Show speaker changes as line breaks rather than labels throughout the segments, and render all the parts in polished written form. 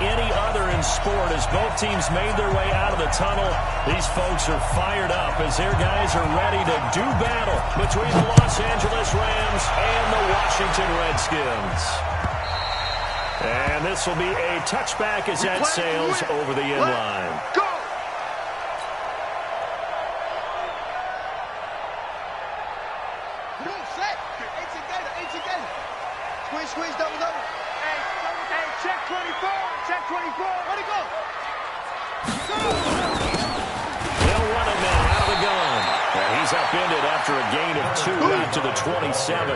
any other in sport. As both teams made their way out of the tunnel, these folks are fired up as their guys are ready to do battle between the Los Angeles Rams and the Washington Redskins. And this will be a touchback as that sails over the end line.
Go! Squeeze, double. Hey, check 24. Check 24. Where'd he go?
They'll run him in out of the gun. And he's upended after a gain of 2 out to the 27.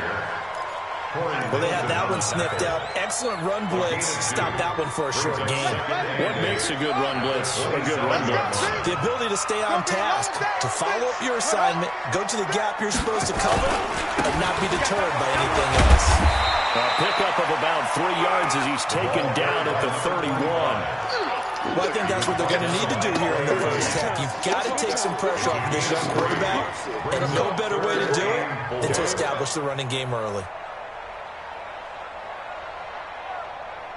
Well, they had that one sniffed out. Excellent run blitz. Stopped that one for a short gain.
What makes a good run blitz a good run blitz?
The ability to stay on task, to follow up your assignment, go to the gap you're supposed to cover, and not be deterred by anything else.
A pickup of about 3 yards as he's taken down at the 31.
Well, I think that's what they're going to need to do here in the first half. You've got to take some pressure off of this young quarterback, and no better way to do it than to establish the running game early.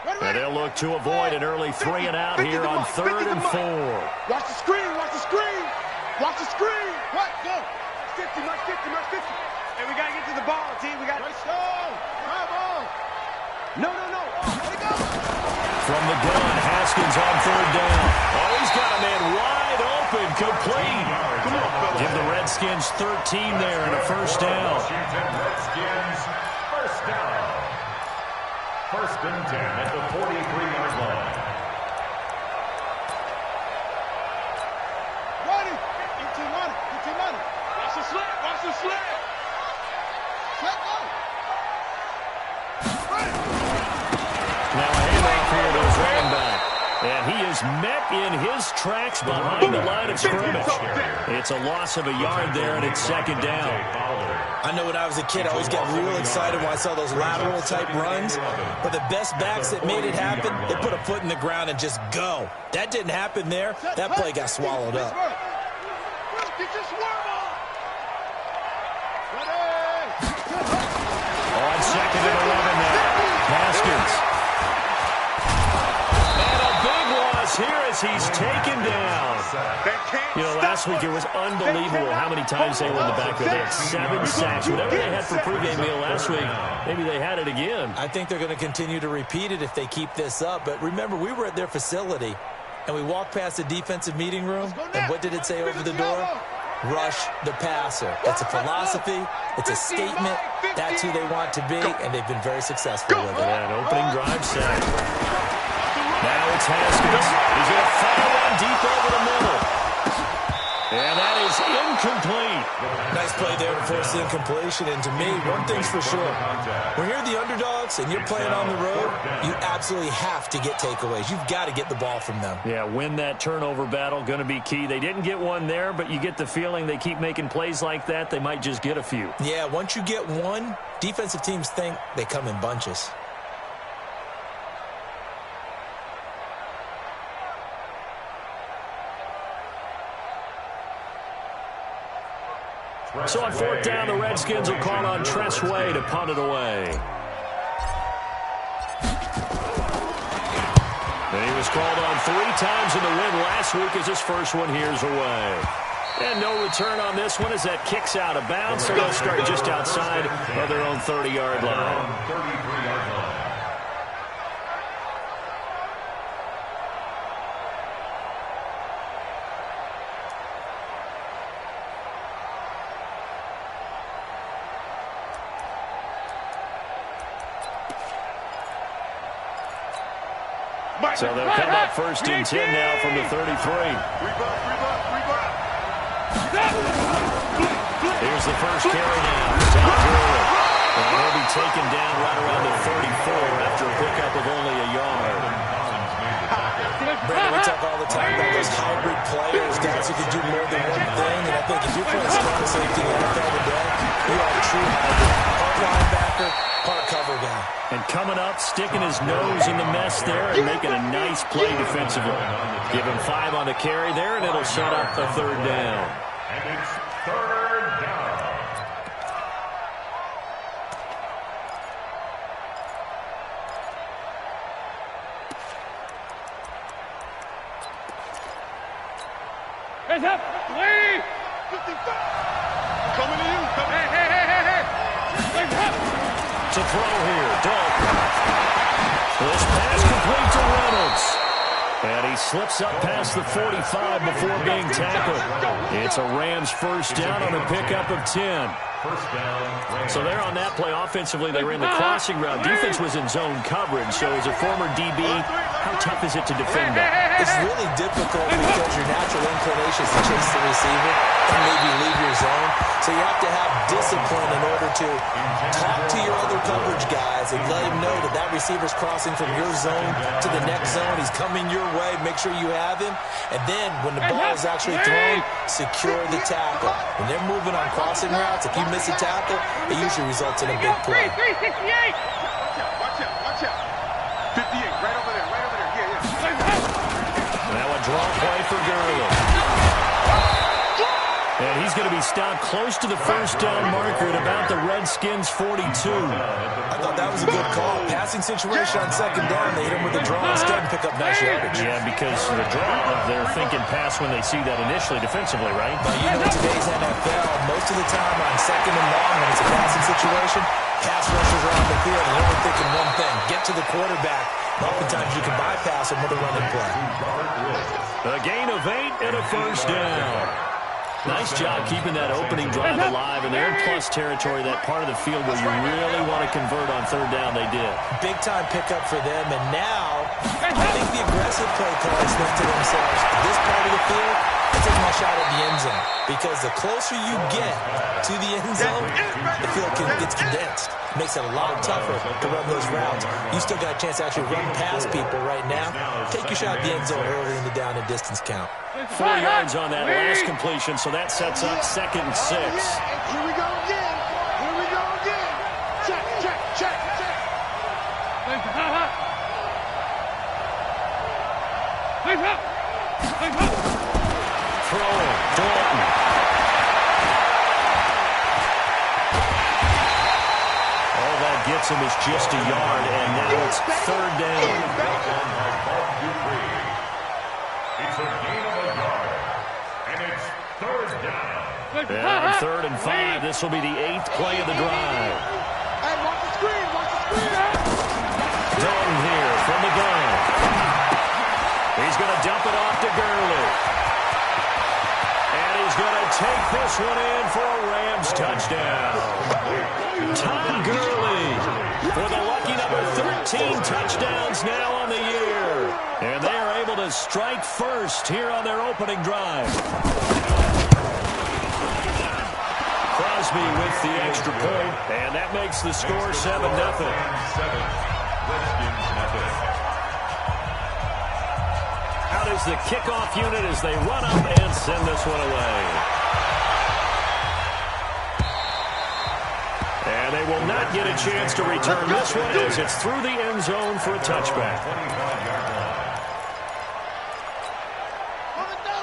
And they'll look to avoid an early 3 and out here on 3rd and 4.
Watch the screen, watch the screen. Watch the screen. What? Go. 50, march 50, march 50. Hey, we got to get to the ball, team. We got to go. No. Let it go.
From the gun, Haskins on 3rd down. Oh, he's got a man wide open, complete.
Come on, fellas.
Give the Redskins 13 there and a first down.
Redskins, first down. 1st and 10 at the 43-yard line.
Ready. Into money. Watch the slip. Let go.
Now a handoff here to his running back. And he is met in his tracks behind the line of scrimmage. It's a loss of a yard there, and it's 2nd down.
I know when I was a kid, I always got real excited when I saw those lateral-type runs. But the best backs that made it happen, they put a foot in the ground and just go. That didn't happen there. That play got swallowed up.
On 2nd and 11 now. Haskins. And a big loss here as he's taken down. You know, last week it was unbelievable how many times they were in the backfield. They had 7 sacks. Whatever they had for pregame meal last week, maybe they had it again.
I think they're going to continue to repeat it if they keep this up. But remember, we were at their facility, and we walked past the defensive meeting room, and what did it say over the door? Rush the passer. It's a philosophy. It's a statement. That's who they want to be, and they've been very successful with it.
Yeah, an opening drive sack. Now it's Haskins. He's going to fire one deep over the middle. And that is incomplete.
Nice play there to force the incompletion. And to me, one thing's for sure. When you're the underdogs and you're playing on the road, you absolutely have to get takeaways. You've got to get the ball from them.
Yeah, win that turnover battle, going to be key. They didn't get one there, but you get the feeling they keep making plays like that, they might just get a few.
Yeah, once you get one, defensive teams think they come in bunches.
So on 4th down, the Redskins will call on Tress Way to punt it away. And he was called on 3 times in the win last week as his first one here's away. And no return on this one as that kicks out of bounds, so they'll start just outside of their own 30-yard line. So they'll come up 1st and 10 now from the 33. Here's the first carry now. And he'll be taken down right around the 34 after a pickup of only a yard.
Brandon, we talk all the time about those hybrid players, guys who can do more than one thing. And I think if you're playing strong safety in the NFL today, you are a true hybrid. Part linebacker, part cover guy.
And coming up, sticking his nose in the mess there and making a nice play defensively. Give him 5 on the carry there, and it'll set up the 3rd down.
And it's 3rd down.
Hands up. Lead. 55. Coming to you. Hey. Hands up.
To throw here, Dalton. This pass complete to Reynolds. And he slips up past the 45 before being tackled. It's a Rams first down on a pickup of 10. So there on that play, offensively, they ran the crossing route. Defense was in zone coverage, so as a former DB, how tough is it to defend that?
It's really difficult because your natural inclination is to chase the receiver and maybe leave your zone. So you have to have discipline in order to talk to your other coverage guys and let him know that that receiver's crossing from your zone to the next zone. He's coming your way. Make sure you have him. And then when the ball is actually thrown, secure the tackle. When they're moving on crossing routes, if you miss a tackle, it usually results in a big play.
368. Watch out. 58, right over there. Yeah.
Now a draw play for Gurley. And he's going to be stopped close to the first down marker at about the Redskins' 42.
I thought that was a good call. Passing situation on second down, they hit him with a draw instead and pick up nice yardage.
Yeah, because the draw, they're thinking pass when they see that initially defensively, right?
But you know, today's NFL, most of the time on second and long, when it's a passing situation, pass rushers are on the field and they're only thinking one thing, get to the quarterback. Oftentimes you can bypass him with a running play.
A gain of 8 and a first down. Nice job keeping that opening drive alive, and they're in plus territory, that part of the field where you really want to convert on third down. They did.
Big-time pickup for them, and now I think the aggressive play callers think to themselves, this part of the field, I take my shot at the end zone, because the closer you get to the end zone, the field gets condensed. Makes it a lot tougher to run those routes. You still got a chance to actually run past people right now. Take your shot at the end zone early in the down and distance count.
4 yards on that last completion, so that sets up 2nd and 6.
Here we go again. Check.
Throwing, Dalton. All that gets him is just a yard, and now it's third down.
It's a gain of a yard, and it's third down.
And 3rd and 5, this will be the 8th play of the drive.
Hey, watch the screen.
Dalton here from the gun. He's going to dump it off to Gurley. And he's going to take this one in for a Rams touchdown. Tom Gurley for the lucky number 13 touchdowns now on the year. And they are able to strike first here on their opening drive. Crosby with the extra point, and that makes the score 7-0. Out is the kickoff unit as they run up and send this one away. And they will not get a chance to return this one as it's through the end zone for a touchback.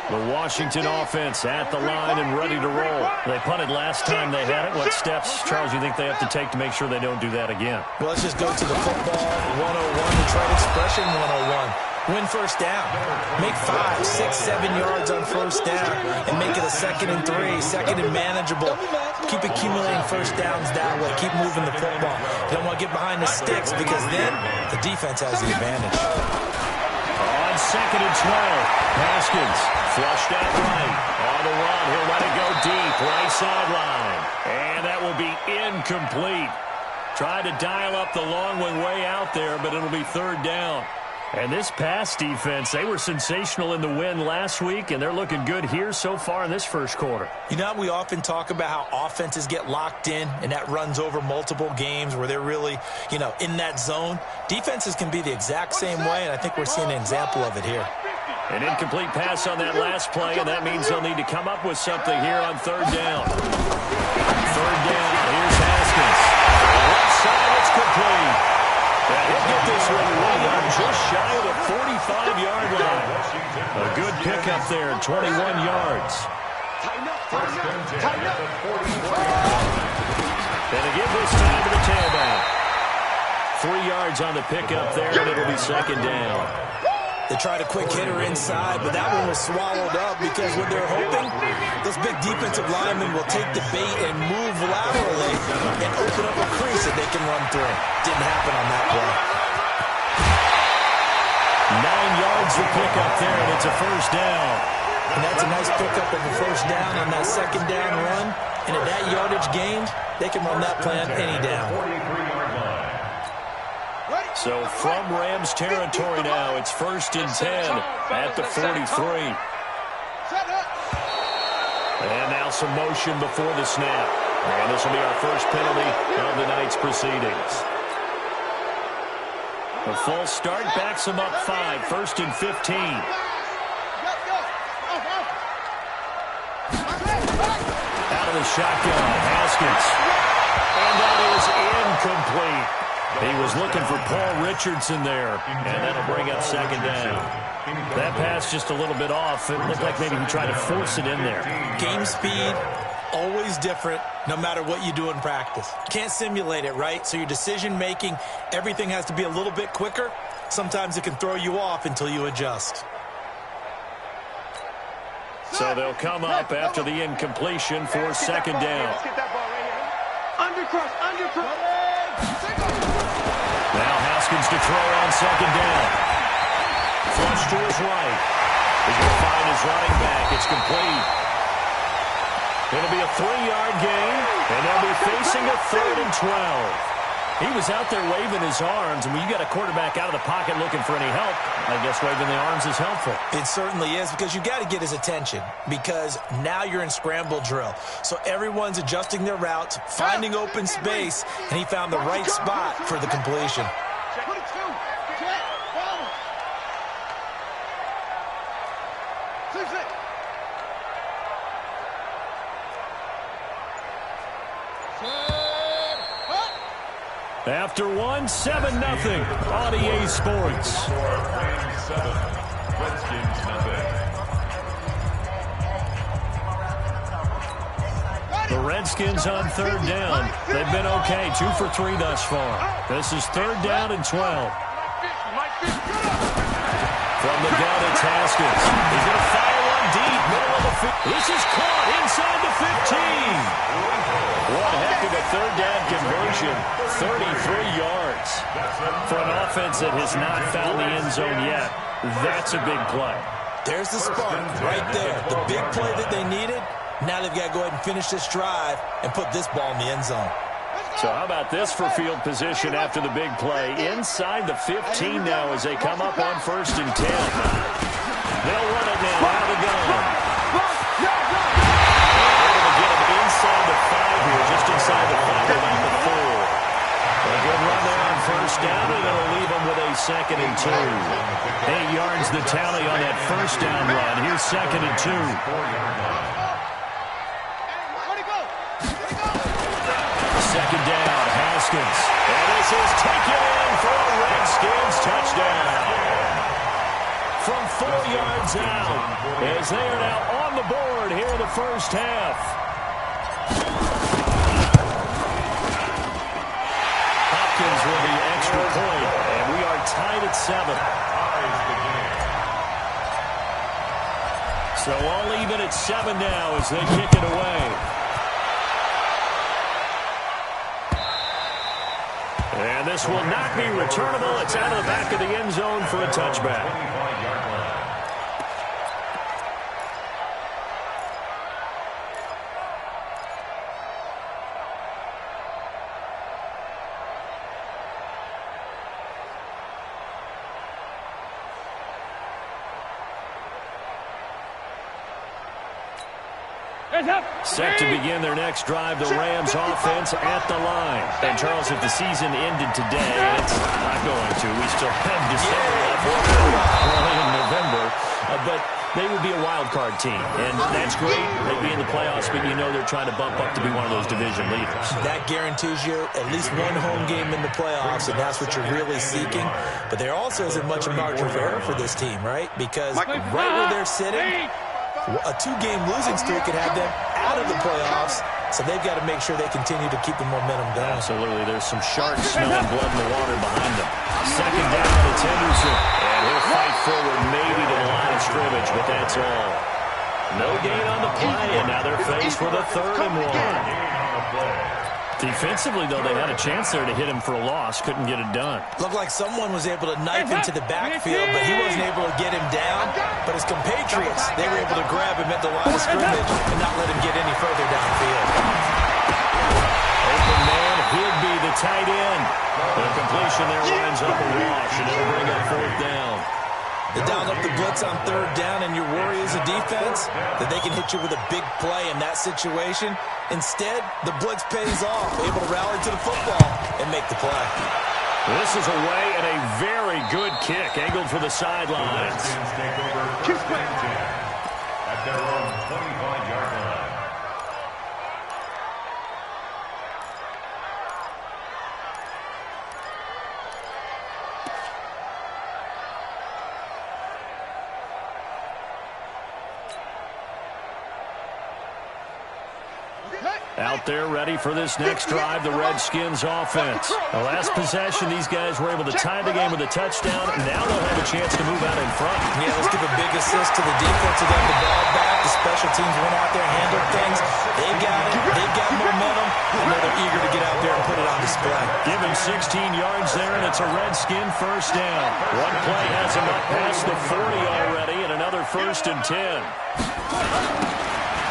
The Washington offense at the line and ready to roll. They punted last time they had it. What steps, Charles, you think they have to take to make sure they don't do that again?
Well, let's just go to the football 101, Detroit expression 101. Win first down. Make 5, 6, 7 yards on first down and make it a 2nd and 3, 2nd and manageable. Keep accumulating first downs that way. Keep moving the football. You don't want to get behind the sticks because then the defense has the advantage.
On 2nd and 12, Haskins flushed out right. On the run, he'll let it go deep, right sideline. And that will be incomplete. Tried to dial up the long one way out there, but it'll be third down. And this pass defense, they were sensational in the win last week, and they're looking good here so far in this first quarter.
You know, we often talk about how offenses get locked in, and that runs over multiple games where they're really, in that zone. Defenses can be the exact same way, and I think we're seeing an example of it here.
An incomplete pass on that last play, and that means they'll need to come up with something here on third down. Third down, here's Haskins. Left side, it's complete. He'll get this one way up just shy of the 45-yard line. A good pickup there, 21 yards.
Tighten up.
And to give this time to the tailback. 3 yards on the pickup there, and it'll be second down.
They tried a quick hitter inside, but that one was swallowed up because what they're hoping, those big defensive linemen will take the bait and move laterally and open up a crease that they can run through. Didn't happen on that play.
9 yards to pick up there, and it's a first down.
And that's a nice pickup of a first down on that second down run. And at that yardage gained, they can run that plan any down.
So from Rams territory now, it's 1st and 10 at the 43. And now some motion before the snap. And this will be our first penalty of the night's proceedings. A false start backs them up 5, 1st and 15. Out of the shotgun, Haskins. And that is incomplete. He was looking for Paul Richardson there, and that'll bring up 2nd down. That pass just a little bit off. It looked like maybe he tried to force it in there.
Game speed, always different, no matter what you do in practice. Can't simulate it, right? So your decision-making, everything has to be a little bit quicker. Sometimes it can throw you off until you adjust.
So they'll come up after the incompletion for 2nd down.
Undercross.
Now Haskins to throw on 2nd down. Flush to his right. He's going to find his running back. It's complete. It'll be a 3-yard gain, and they'll be facing a 3rd and 12. He was out there waving his arms, and when you got a quarterback out of the pocket looking for any help, I guess waving the arms is helpful.
It certainly is, because you got to get his attention, because now you're in scramble drill. So everyone's adjusting their routes, finding open space, and he found the right spot for the completion.
After 1, 7-0 on EA Sports. The Redskins on 3rd down. They've been okay, 2 for 3 thus far. This is 3rd down and 12. From the gun, it's Haskins. He's going to fire one deep, middle of the field. This is caught inside the 15. One heck of a 3rd down conversion, 33 yards. For an offense that has not found the end zone yet, that's a big play.
There's the spark right there. The big play that they needed. Now they've got to go ahead and finish this drive and put this ball in the end zone.
So how about this for field position after the big play? Inside the 15 now as they come up on 1st and 10. They'll run it now out of the gun. Inside the 5 here, just inside the 5, about the 4. A good run there on 1st down, and it'll leave them with a 2nd and 2. 8 yards the tally on that 1st down run. Here's 2nd and 2. 2nd down, Haskins. And this is taken in for a Redskins touchdown. From 4 yards out, as they are now on the board here in the first half. Hopkins with the extra point, and we are tied at 7. So all even at 7 now as they kick it away. And this will not be returnable. It's out of the back of the end zone for a touchback. Set to begin their next drive, the Rams offense at the line. And, Charles, if the season ended today, it's not going to. We still have December left, early in November. But they would be a wild card team. And that's great. They'd be in the playoffs, but you know they're trying to bump up to be one of those division leaders.
That guarantees you at least one home game in the playoffs, and that's what you're really seeking. But there also isn't much of margin of error for this team, right? Because right where they're sitting, a 2-game losing streak could have them out of the playoffs, So they've got to make sure they continue to keep the momentum going.
Absolutely. There's some sharks smelling blood in the water behind them. Second down, it's Henderson. And he'll fight forward maybe to the line of scrimmage, but that's all. No gain on the play, and now they're faced with a 3rd and 1. Defensively, though, they had a chance there to hit him for a loss. Couldn't get it done.
Looked like someone was able to knife into the backfield, but he wasn't able to get him down. But his compatriots, they were able to grab him at the line of scrimmage and not let him get any further downfield.
Open man, Higby, the tight end. The completion there winds up a wash, and it'll bring up 4th down.
They down up the blitz on 3rd down, and your worry as a defense that they can hit you with a big play in that situation. Instead, the blitz pays off, able to rally to the football and make the play.
This is away and a very good kick, angled for the sidelines.
Take over first and 10 at their own 25-yard line.
Out there ready for this next drive, the Redskins offense. The last possession, these guys were able to tie the game with a touchdown, and now they'll have a chance to move out in front.
Yeah, let's give a big assist to the defense who got the ball back. The special teams went out there, handled things. They got it. They've got momentum. I know they're eager to get out there and put it on display.
Give him 16 yards there, and it's a Redskin 1st down. One play has him up past the 40 already, and another 1st and 10.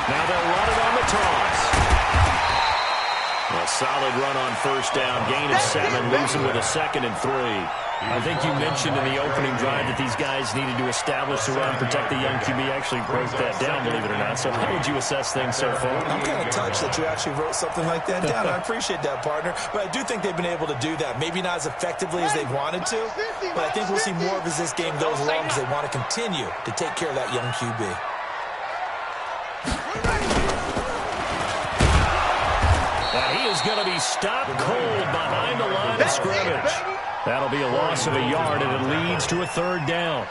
Now they'll run it on the toss. A solid run on 1st down, gain of 7, losing with a 2nd and 3. I think you mentioned in the opening drive that these guys needed to establish the run, protect the young QB. Actually broke that down, believe it or not. So how would you assess things so far?
I'm kind of touched that you actually wrote something like that down. I appreciate that, partner. But I do think they've been able to do that. Maybe not as effectively as they wanted to, but I think we'll see more of as this game goes along because they want to continue to take care of that young QB.
And he is going to be stopped cold behind the line of scrimmage. That'll be a loss of a yard, and it leads to a 3rd down.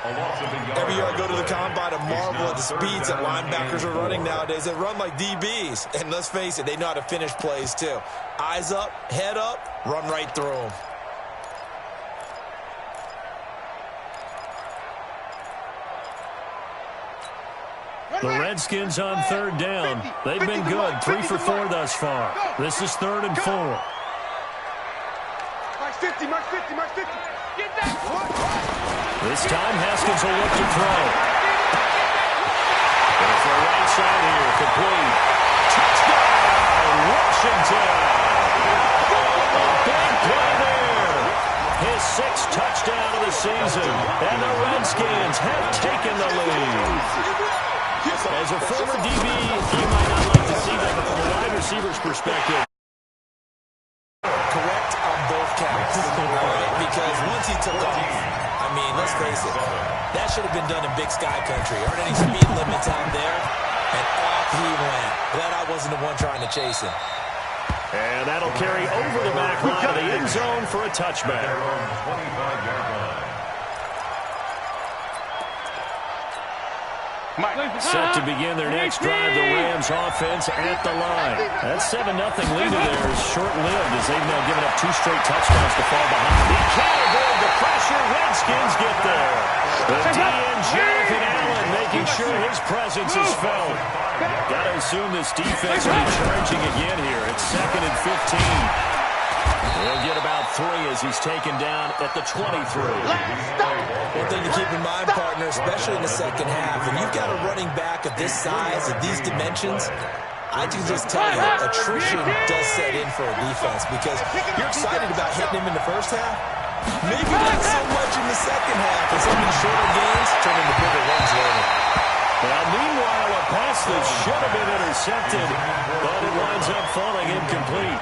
Every year I go to the combine, I marvel at the speeds that linebackers are running nowadays. They run like DBs. And let's face it, they know how to finish plays too. Eyes up, head up, run right through them.
The Redskins on 3rd down. They've been good, 3 for 4 thus far. This is 3rd and 4.
Mark 50, Mark 50, Mark 50. Get that.
This time, Haskins will look to throw. Going for a right side here, complete. Touchdown, Washington. A big play there. His 6th touchdown of the season. And the Redskins have taken the lead. As a former DB, you might not like to see that, but from a wide receiver's perspective.
Correct on both counts. Right? Because once he took off, I mean, let's face it, that should have been done in Big Sky Country. Aren't any speed limits out there? And off he went. Glad I wasn't the one trying to chase him.
And that'll carry over the back line of the end zone for a touchback.
25-yard line.
Set to begin their next drive, the Rams offense at the line. That 7-0 lead there is short-lived as they've now given up 2 straight touchdowns to fall behind. He can't avoid the pressure. Redskins get there. The DN, Jonathan Allen, making sure his presence is felt. Got to assume this defense will be charging again here. It's 2nd and 15. He'll get about 3 as he's taken down at the 23.
One thing to keep in mind, partner, especially in the second half, when you've got a running back of this size, of these dimensions, I can just tell you, attrition does set in for a defense because you're excited about hitting him in the first half. Maybe not so much in the second half, and some of the shorter games turn into bigger runs later.
Well, meanwhile, a pass that should have been intercepted, but it winds up falling incomplete.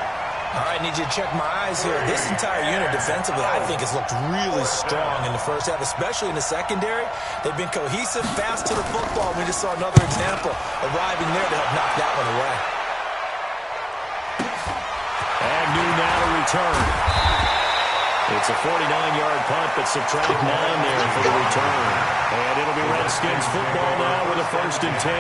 All right, I need you to check my eyes here. This entire unit defensively, I think, has looked really strong in the first half, especially in the secondary. They've been cohesive, fast to the football. We just saw another example arriving there to help knock that one away.
Agnew now to return. It's a 49-yard punt, but subtract 9 there for the return. And it'll be Redskins football now with a 1st and 10.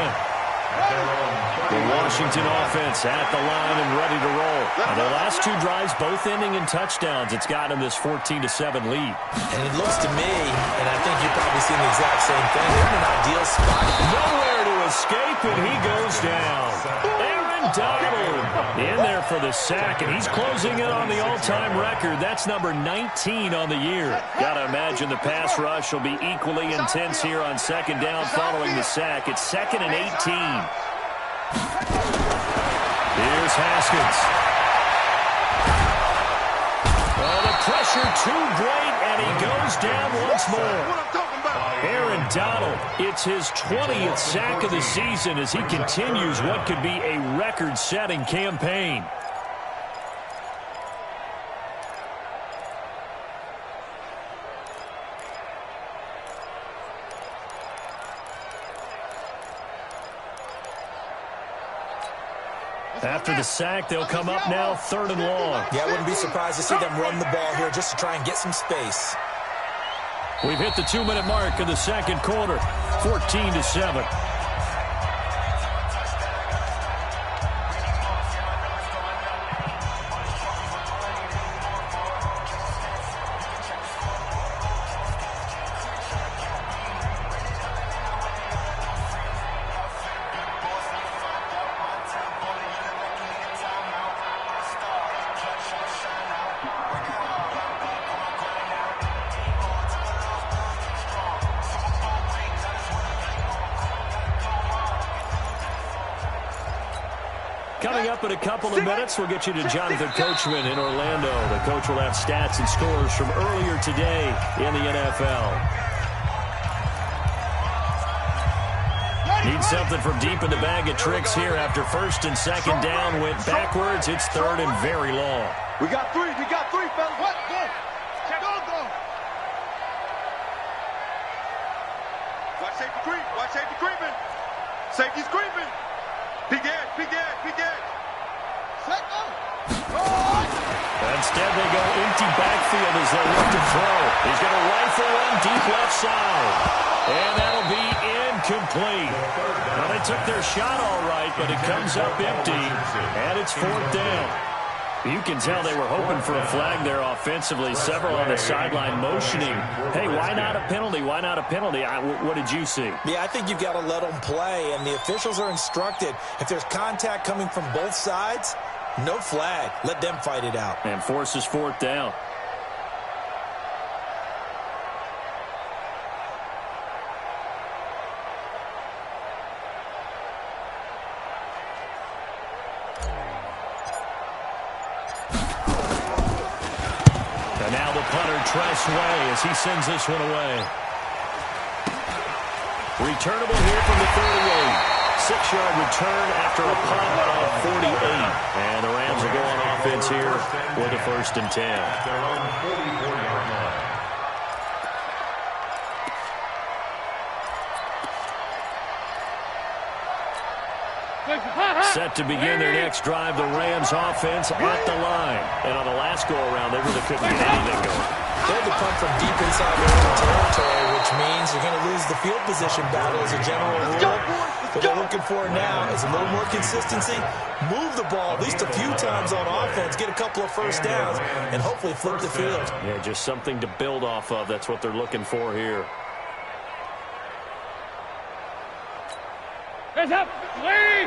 The Washington offense at the line and ready to roll. And their last two drives both ending in touchdowns. It's got them this 14-7 lead.
And it looks to me, and I think you're probably seeing the exact same thing, they're in an ideal spot.
Nowhere to escape, and he goes down. Aaron Donald in there for the sack, and he's closing in on the all-time record. That's number 19 on the year. Got to imagine the pass rush will be equally intense here on second down following the sack. It's 2nd and 18. Here's Haskins. Oh, the pressure too great, and he goes down once more. Aaron Donald, it's his 20th sack of the season as he continues what could be a record-setting campaign. After the sack, they'll come up now 3rd and long.
Yeah, I wouldn't be surprised to see them run the ball here just to try and get some space.
We've hit the 2-minute mark of the second quarter, 14-7. Coming up in a couple of minutes, we'll get you to Jonathan Coachman in Orlando. The coach will have stats and scores from earlier today in the NFL. Need something from deep in the bag of tricks here after 1st and 2nd down went backwards. It's 3rd and very long.
We got three, fellas. What? Go. Go. Watch safety creep. Watch safety creeping. Safety's creeping. Big edge. Set go.
Instead, they go empty backfield as they look to throw. He's going to rifle one deep left side. And that'll be incomplete. Well, they took their shot all right, but it comes up empty. And it's 4th down. You can tell they were hoping for a flag there offensively. Several on the sideline motioning. Hey, why not a penalty? Why not a penalty? What did you see?
Yeah, I think you've got to let them play, and the officials are instructed. If there's contact coming from both sides, no flag. Let them fight it out.
And forces 4th down. And now the punter, Tress Way, as he sends this one away. Returnable here from the 38. 6-yard return after a punt of 48. And the Rams will go on offense here with a 1st and 10.
Their own 44-yard line.
Set to begin their next drive, the Rams offense at the line. And on the last go-around, they really couldn't get anything going.
They had to punt from deep inside their own territory, which means you're going to lose the field position battle as a general rule. What they're looking for now is a little more consistency, move the ball at least a few times on offense, get a couple of 1st downs, and hopefully flip the field.
Yeah, just something to build off of. That's what they're looking for here.
Hands up. Lee.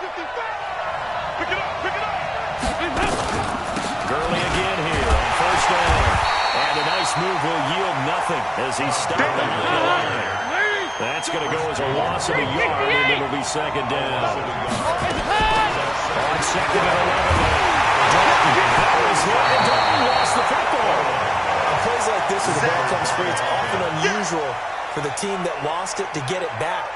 Pick it up.
Gurley again here on 1st down. And a nice move will yield nothing as he stopped on the line. That's going to go as a loss of a yard, and it'll be 2nd down. On 2nd and 11. That was hit, and Dalton lost the football.
On plays like this where the ball comes free, it's often unusual for the team that lost it to get it back.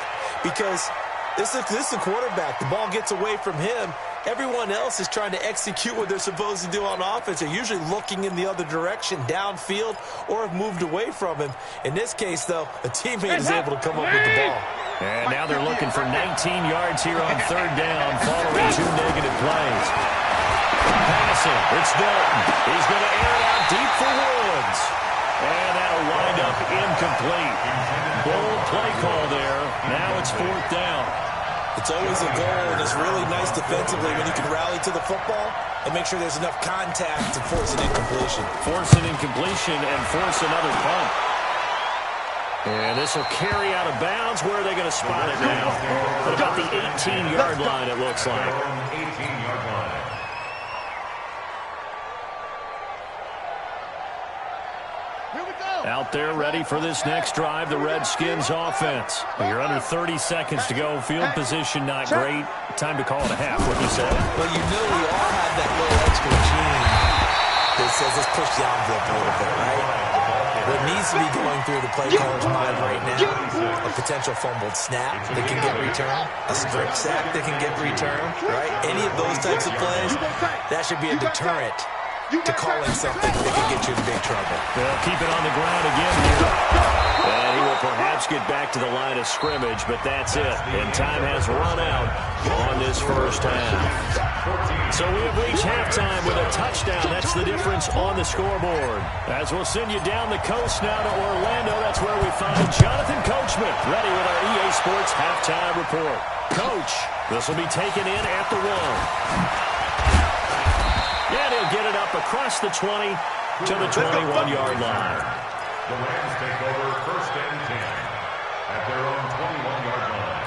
Because this is the quarterback. The ball gets away from him. Everyone else is trying to execute what they're supposed to do on offense. They're usually looking in the other direction, downfield, or have moved away from him. In this case, though, a teammate is able to come up with the ball.
And now they're looking for 19 yards here on 3rd down following 2 negative plays. Passing, it's Dalton. He's going to air it out deep for Woods. And that'll wind up incomplete. Bold play call there. Now it's 4th down.
It's always a goal, and it's really nice defensively when you can rally to the football and make sure there's enough contact to force an incompletion.
Force an incompletion and force another punt. And this will carry out of bounds. Where are they going to spot it now? At about the 18-yard line, it looks like.
18-yard line.
Out there ready for this next drive, the Redskins offense. You're under 30 seconds to go. Field position not great. Time to call it a half, what you say?
Well, you know we all have that little extra gene that says let's push the envelope a little bit, right? What needs to be going through the play caller's mind right now, a potential fumbled snap that can get returned, a strip sack that can get returned, right? Any of those types of plays, that should be a deterrent to calling something that can get you in big trouble.
They'll keep it on the ground again here. And he will perhaps get back to the line of scrimmage, but that's it. And time has run out on this first half. So we have reached halftime with a touchdown. That's the difference on the scoreboard. As we'll send you down the coast now to Orlando, that's where we find Jonathan Coachman, ready with our EA Sports halftime report. Coach, this will be taken in at the 1. And he'll get it up across the 20 to the 21-yard line.
The Rams take over 1st and 10 at their own 21-yard line.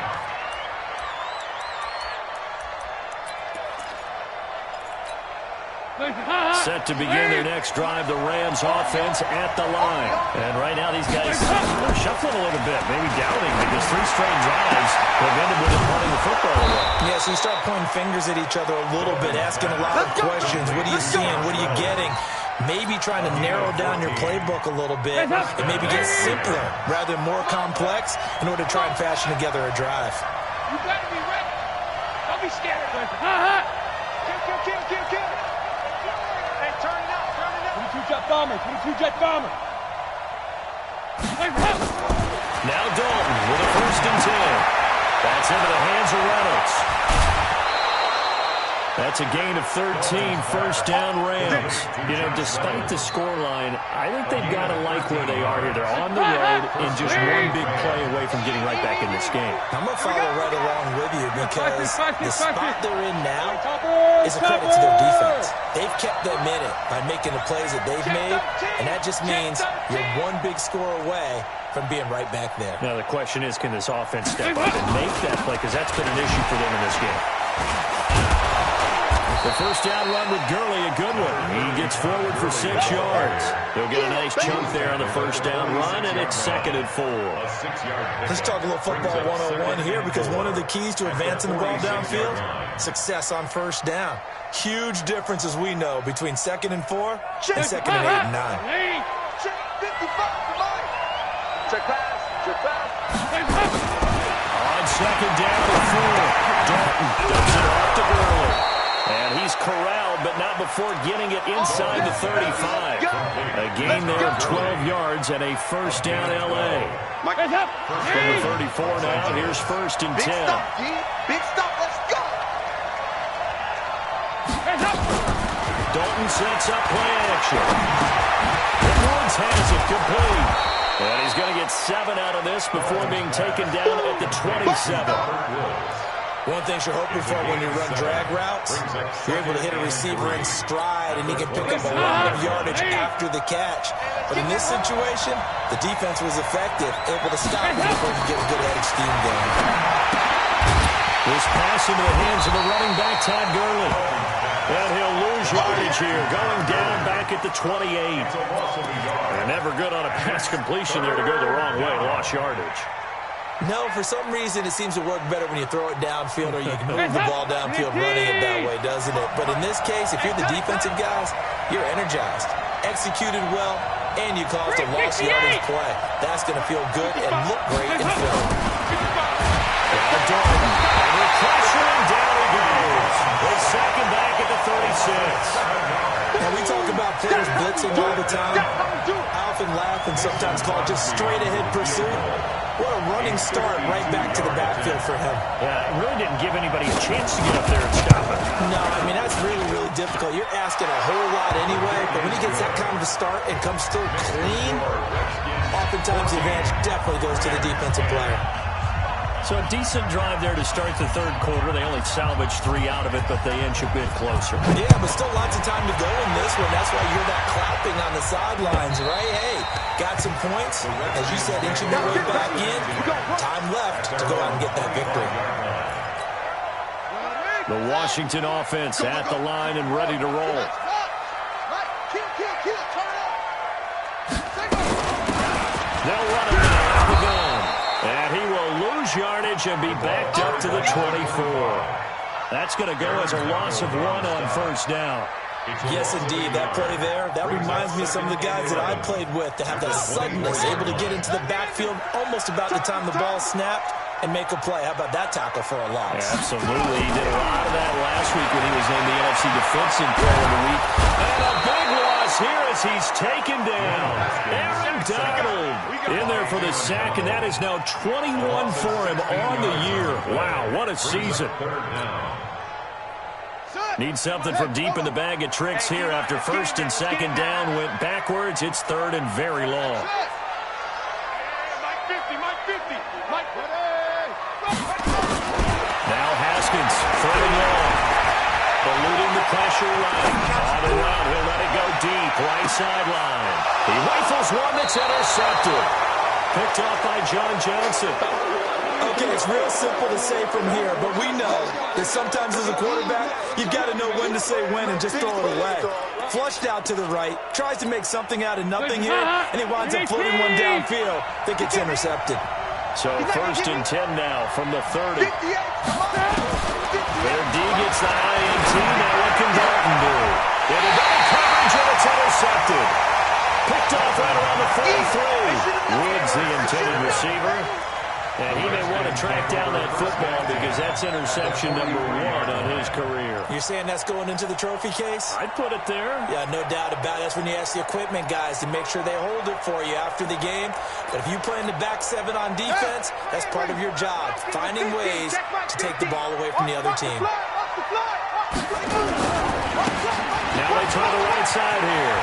Set to begin their next drive, the Rams offense at the line. And right now these guys are shuffling a little bit, maybe doubting, because 3 straight drives have ended with them punting the football away.
Yeah, so you start pointing fingers at each other a little bit, asking a lot of questions. What are you seeing? What are you getting? Maybe trying to narrow down your playbook a little bit and maybe get simpler rather than more complex in order to try and fashion together a drive.
You got to be ready. Don't be scared. Kill. Hey, turn it up. 22-jet bomber. 22-jet bomber.
Now Dalton with a 1st and 10. That's into the hands of Reynolds. That's a gain of 13, 1st down Rams. You know, despite the scoreline, I think they've got to like where they are here. They're on the road and just one big play away from getting right back in this game.
I'm going to follow right along with you because the spot they're in now is a credit to their defense. They've kept them in it by making the plays that they've made, and that just means you're one big score away from being right back there.
Now the question is, can this offense step up and make that play? Because that's been an issue for them in this game. The 1st down run with Gurley, a good one. He gets forward for 6 yards. He'll get a nice chunk there on the 1st down run, and it's 2nd and 4.
Let's talk a little football 101 here, because one of the keys to advancing the ball downfield, success on 1st down. Huge difference, as we know, between 2nd and 4 and 2nd and 8 and 9.
Check 55, Check pass.
On 2nd down and 4, Dalton dumps it off to Gurley. And he's corralled, but not before getting it inside the 35. A gain there of 12 yards and a 1st down L.A. From the 34 now, here's 1st and 10.
Big stop, let's go.
Dalton sets up play action. Woods has it complete. And he's going to get 7 out of this before being taken down at the 27.
One thing you're hoping for when you run drag routes, you're able to hit a receiver in stride and he can pick up a lot of yardage after the catch. But in this situation, the defense was effective, able to stop him before he could get a good headed steam going.
This pass into the hands of the running back, Todd Gurley. And he'll lose yardage here, going down back at the 28. And never good on a pass completion there to go the wrong way, lost yardage.
No, for some reason it seems to work better when you throw it downfield or you can move the ball downfield running it that way, doesn't it? But in this case, if you're the defensive guys, you're energized, executed well, and you caused a lost yardage play. That's going to feel good and look great in film.
Dalton, under pressure, and down he goes. They sack him back at the 36.
Now, we talk about players blitzing all the time. I often laugh and sometimes call it just straight-ahead pursuit. What a running start right back to the backfield for him.
Yeah, it really didn't give anybody a chance to get up there and stop it.
No, I mean, that's really, really difficult. You're asking a whole lot anyway, but when he gets that kind of a start and comes through clean, oftentimes the advantage definitely goes to the defensive player.
So a decent drive there to start the third quarter. They only salvaged 3 out of it, but they inch a bit closer.
Yeah, but still lots of time to go in this one. That's why you hear that clapping on the sidelines, right? Hey, got some points. As you said, inching their way back in. Time left to go out and get that victory.
The Washington offense at the line and ready to roll. They'll run it out of the gun. And he will lose yardage and be backed up to the 24. That's going to go as a loss of 1 on first down.
Yes, indeed. That play there, that reminds me of some of the guys that I played with to have that suddenness, able to get into the backfield almost about the time the ball snapped and make a play. How about that tackle for a loss?
Yeah, absolutely. He did a lot of that last week when he was named the NFC Defensive Player of the Week. And a big loss here as he's taken down. Aaron Donald in there for the sack, and that is now 21 for him on the year. Wow, what a season. Need something from deep in the bag of tricks here after first and second down went backwards. It's third and very long. Now Haskins throwing long. Eluding the pressure line. On the run, he'll let it go deep. Right sideline. He rifles one that's intercepted. Picked off by John Johnson.
Okay, it's real simple to say from here, but we know that sometimes as a quarterback, you've got to know when to say when and just throw it away. Flushed out to the right, tries to make something out of nothing here, and he winds up floating one downfield that gets intercepted.
So first and 10 now from the 30. Their D gets the INT. Now what can Dalton do? It'll go in coverage, and it's intercepted. Picked off right around the 43. Woods, the intended receiver. And he may want to track down that football because that's interception number 1 on his career.
You're saying that's going into the trophy case?
I'd put it there.
Yeah, no doubt about it. That's when you ask the equipment guys to make sure they hold it for you after the game. But if you play in the back 7 on defense, that's part of your job, finding ways to take the ball away from the other team.
Now they try the right side here.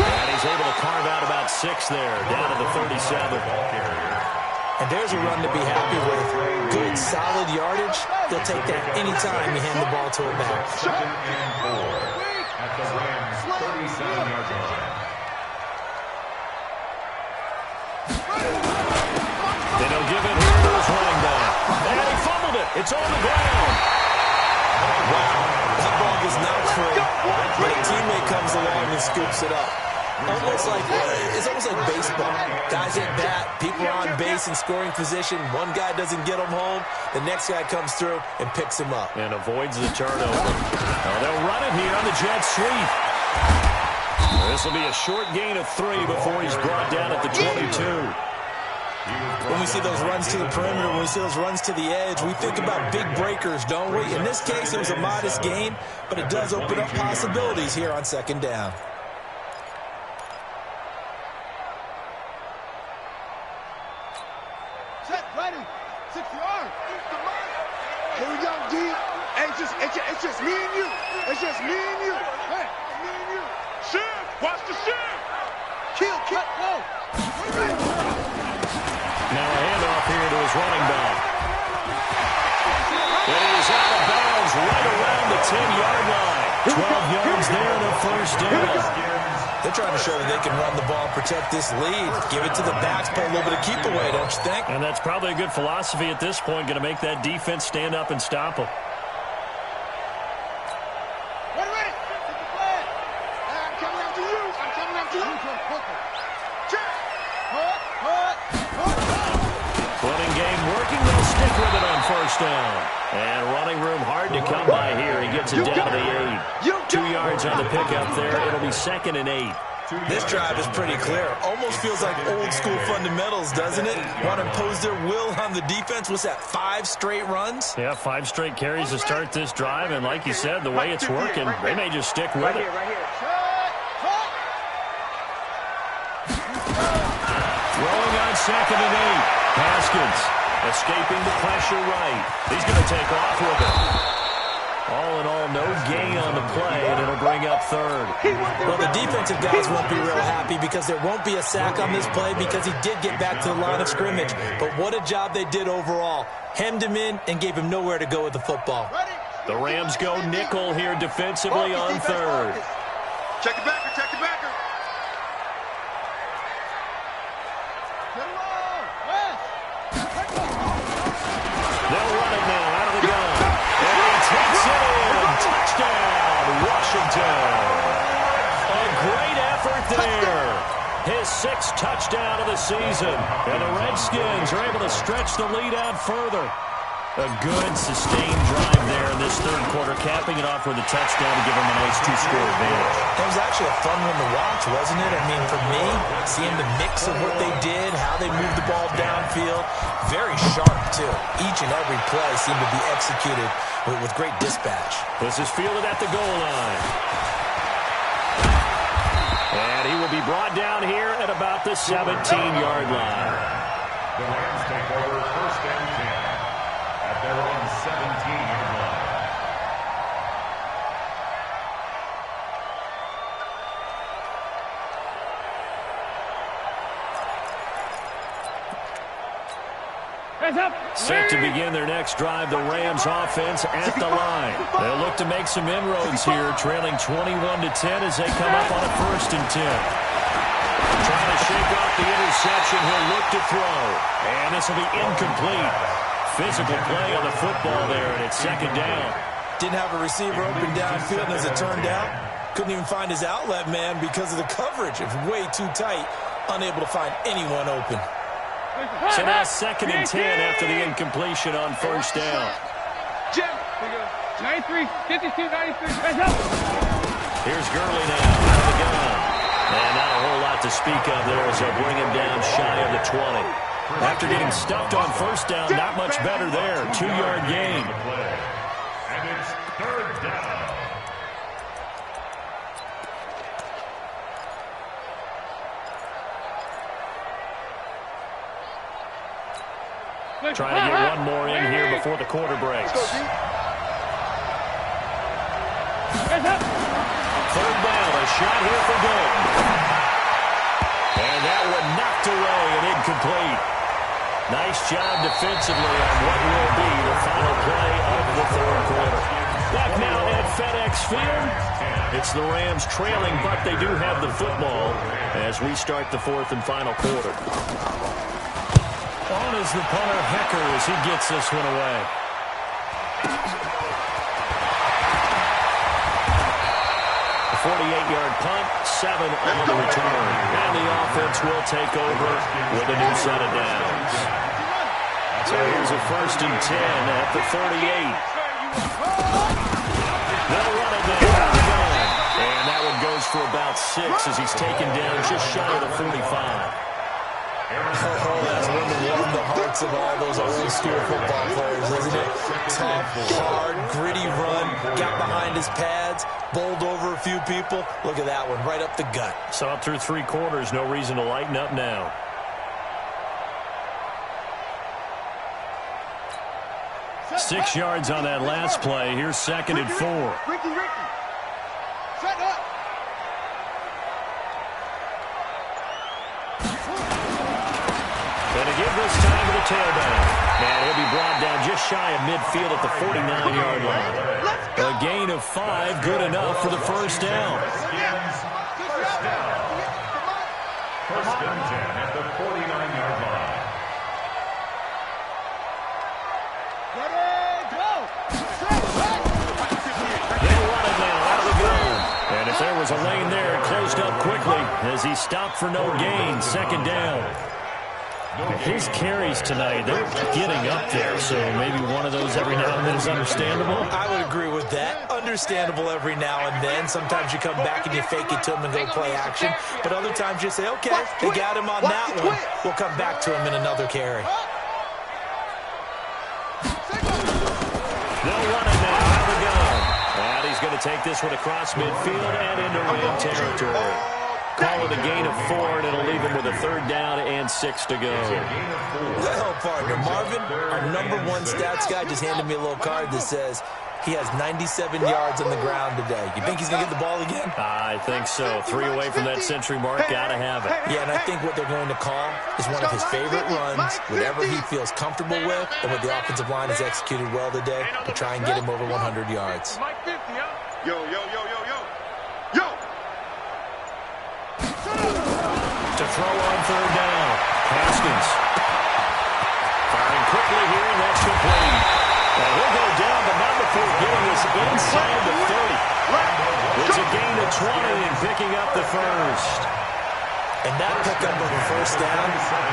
And he's able to carve out about 6 there, down to the 37.
And there's a run to be happy with. Good, solid yardage. They'll take that anytime you hand the ball to a back.
Second and 4 at the Rams' 37-yard line.
Then he'll give it here to his running back. And he fumbled it. It's on the ground.
Wow, that ball was not free, but a teammate comes along and scoops it up. It's almost like baseball. Guys at bat, people are on base in scoring position. One guy doesn't get them home. The next guy comes through and picks him up.
And avoids the turnover. Now they'll run it here on the jet sweep. This will be a short gain of 3 before he's brought down at the 22.
When we see those runs to the perimeter, when we see those runs to the edge, we think about big breakers, don't we? In this case, it was a modest gain, but it does open up possibilities here on second down.
Here we go, D. Hey, it's just me and you. It's just me and you. Hey, me and you. Shift. Watch the shift. Kill. Whoa.
Now a handoff here to his running back. And he's out of bounds right around the 10-yard line. 12 yards there and a first down.
They're trying to show that they can run the ball, protect this lead, give it to the backs, play a little bit of keep away, don't you think?
And that's probably a good philosophy at this point, going to make that defense stand up and stop them.
Ready. Take the flag. I'm coming after you. Check.
Running game working. They'll stick with it on first down. And running room hard to come by here. He gets it down to the 8. 2 yards on the pickup there. It'll be second and 8.
This drive is pretty clear. Almost feels like old school fundamentals, doesn't it? Want to impose their will on the defense. What's that, 5 straight runs?
Yeah, 5 straight carries to start this drive. And like you said, the way it's working, they may just stick with it. Rolling on second and 8. Haskins escaping the pressure right. He's going to take off with it. All in all, no gain on the play, and it'll bring up third.
Well, the defensive guys won't be real happy because there won't be a sack on this play because he did get back to the line of scrimmage. But what a job they did overall. Hemmed him in and gave him nowhere to go with the football.
The Rams go nickel here defensively on third.
Check it backer, check it backer.
They'll run it now out of the gun. And he takes it in. Touchdown, Washington. A great effort there. His sixth touchdown of the season. And the Redskins are able to stretch the lead out further. A good, sustained drive there in this third quarter, capping it off with a touchdown to give them a nice two-score advantage.
It was actually a fun one to watch, wasn't it? I mean, for me, seeing the mix of what they did, how they moved the ball downfield, very sharp, too. Each and every play seemed to be executed with great dispatch.
This is fielded at the goal line. And he will be brought down here at about the 17-yard line.
The Rams take over first and 10 at their own 17-yard line.
Set to begin their next drive, the Rams offense at the line. They'll look to make some inroads here, trailing 21-10 as they come up on a 1st and 10. Trying to shake off the interception, he'll look to throw. And this will be incomplete. Physical play on the football there, and it's 2nd down.
Didn't have a receiver open downfield, and as it turned out, couldn't even find his outlet man because of the coverage. It was way too tight, unable to find anyone open.
So now 2nd and 10 after the incompletion on 1st down.
Jim, 93, 52, 93.
Here's Gurley now out of the gun. And not a whole lot to speak of there as they'll bring him down shy of the 20. After getting stuffed on 1st down, not much better there. 2-yard gain.
And it's 3rd down.
Trying to get one more in here before the quarter breaks. 3rd down, a shot here for Golden. And that one knocked away and incomplete. Nice job defensively on what will be the final play of the 3rd quarter. Back now at FedEx Field. It's the Rams trailing, but they do have the football as we start the 4th and final quarter. On is the punter, Hecker, as he gets this one away. A 48-yard punt, 7 on the return. And the offense will take over with a new set of downs. So here's a 1st and 10 at the 38. They'll run it down out of the gun. And that one goes for about 6 as he's taken down just shy of the 45.
Oh, that's one to warm the hearts of all those old school football players, isn't it? Tough, hard, gritty run, got behind his pads, bowled over a few people. Look at that one, right up the gut.
Saw it through 3 quarters, no reason to lighten up now. Six yards on that last play. Here's 2nd and 4.
Ricky, shut up.
And to give this time to the tailback. And he'll be brought down just shy of midfield at the 49-yard line. A gain of 5, good enough for the 1st down.
First down. 1st and 10 at the 49-yard line.
They'll run it now out of the gun. And if there was a lane there, it closed up quickly as he stopped for no gain. 2nd down. His carries tonight, they're getting up there, so maybe one of those every now and then is understandable.
I would agree with that. Understandable every now and then. Sometimes you come back and you fake it to him and go play action. But other times you say, okay, they got him on that one. We'll come back to him in another carry.
They'll run it now out of the gun. And he's going to take this one across midfield and into Ram territory. Call it a gain of 4, and it'll leave him with a 3rd down and 6 to go.
Well, partner, Marvin, our #1 stats guy just handed me a little card that says, He has 97 yards on the ground today. You think he's going to get the ball again?
I think so. 3 away from that century mark. Got to have it.
Yeah, and I think what they're going to call is one of his favorite runs, whatever he feels comfortable with, and what the offensive line has executed well today to try and get him over 100 yards.
Yo.
To throw on third down. Haskins. Firing quickly here, and that's complete. And he'll go down, but not before getting us inside the 30. It's a gain of 20 and picking up the first.
And that pickup of a first down,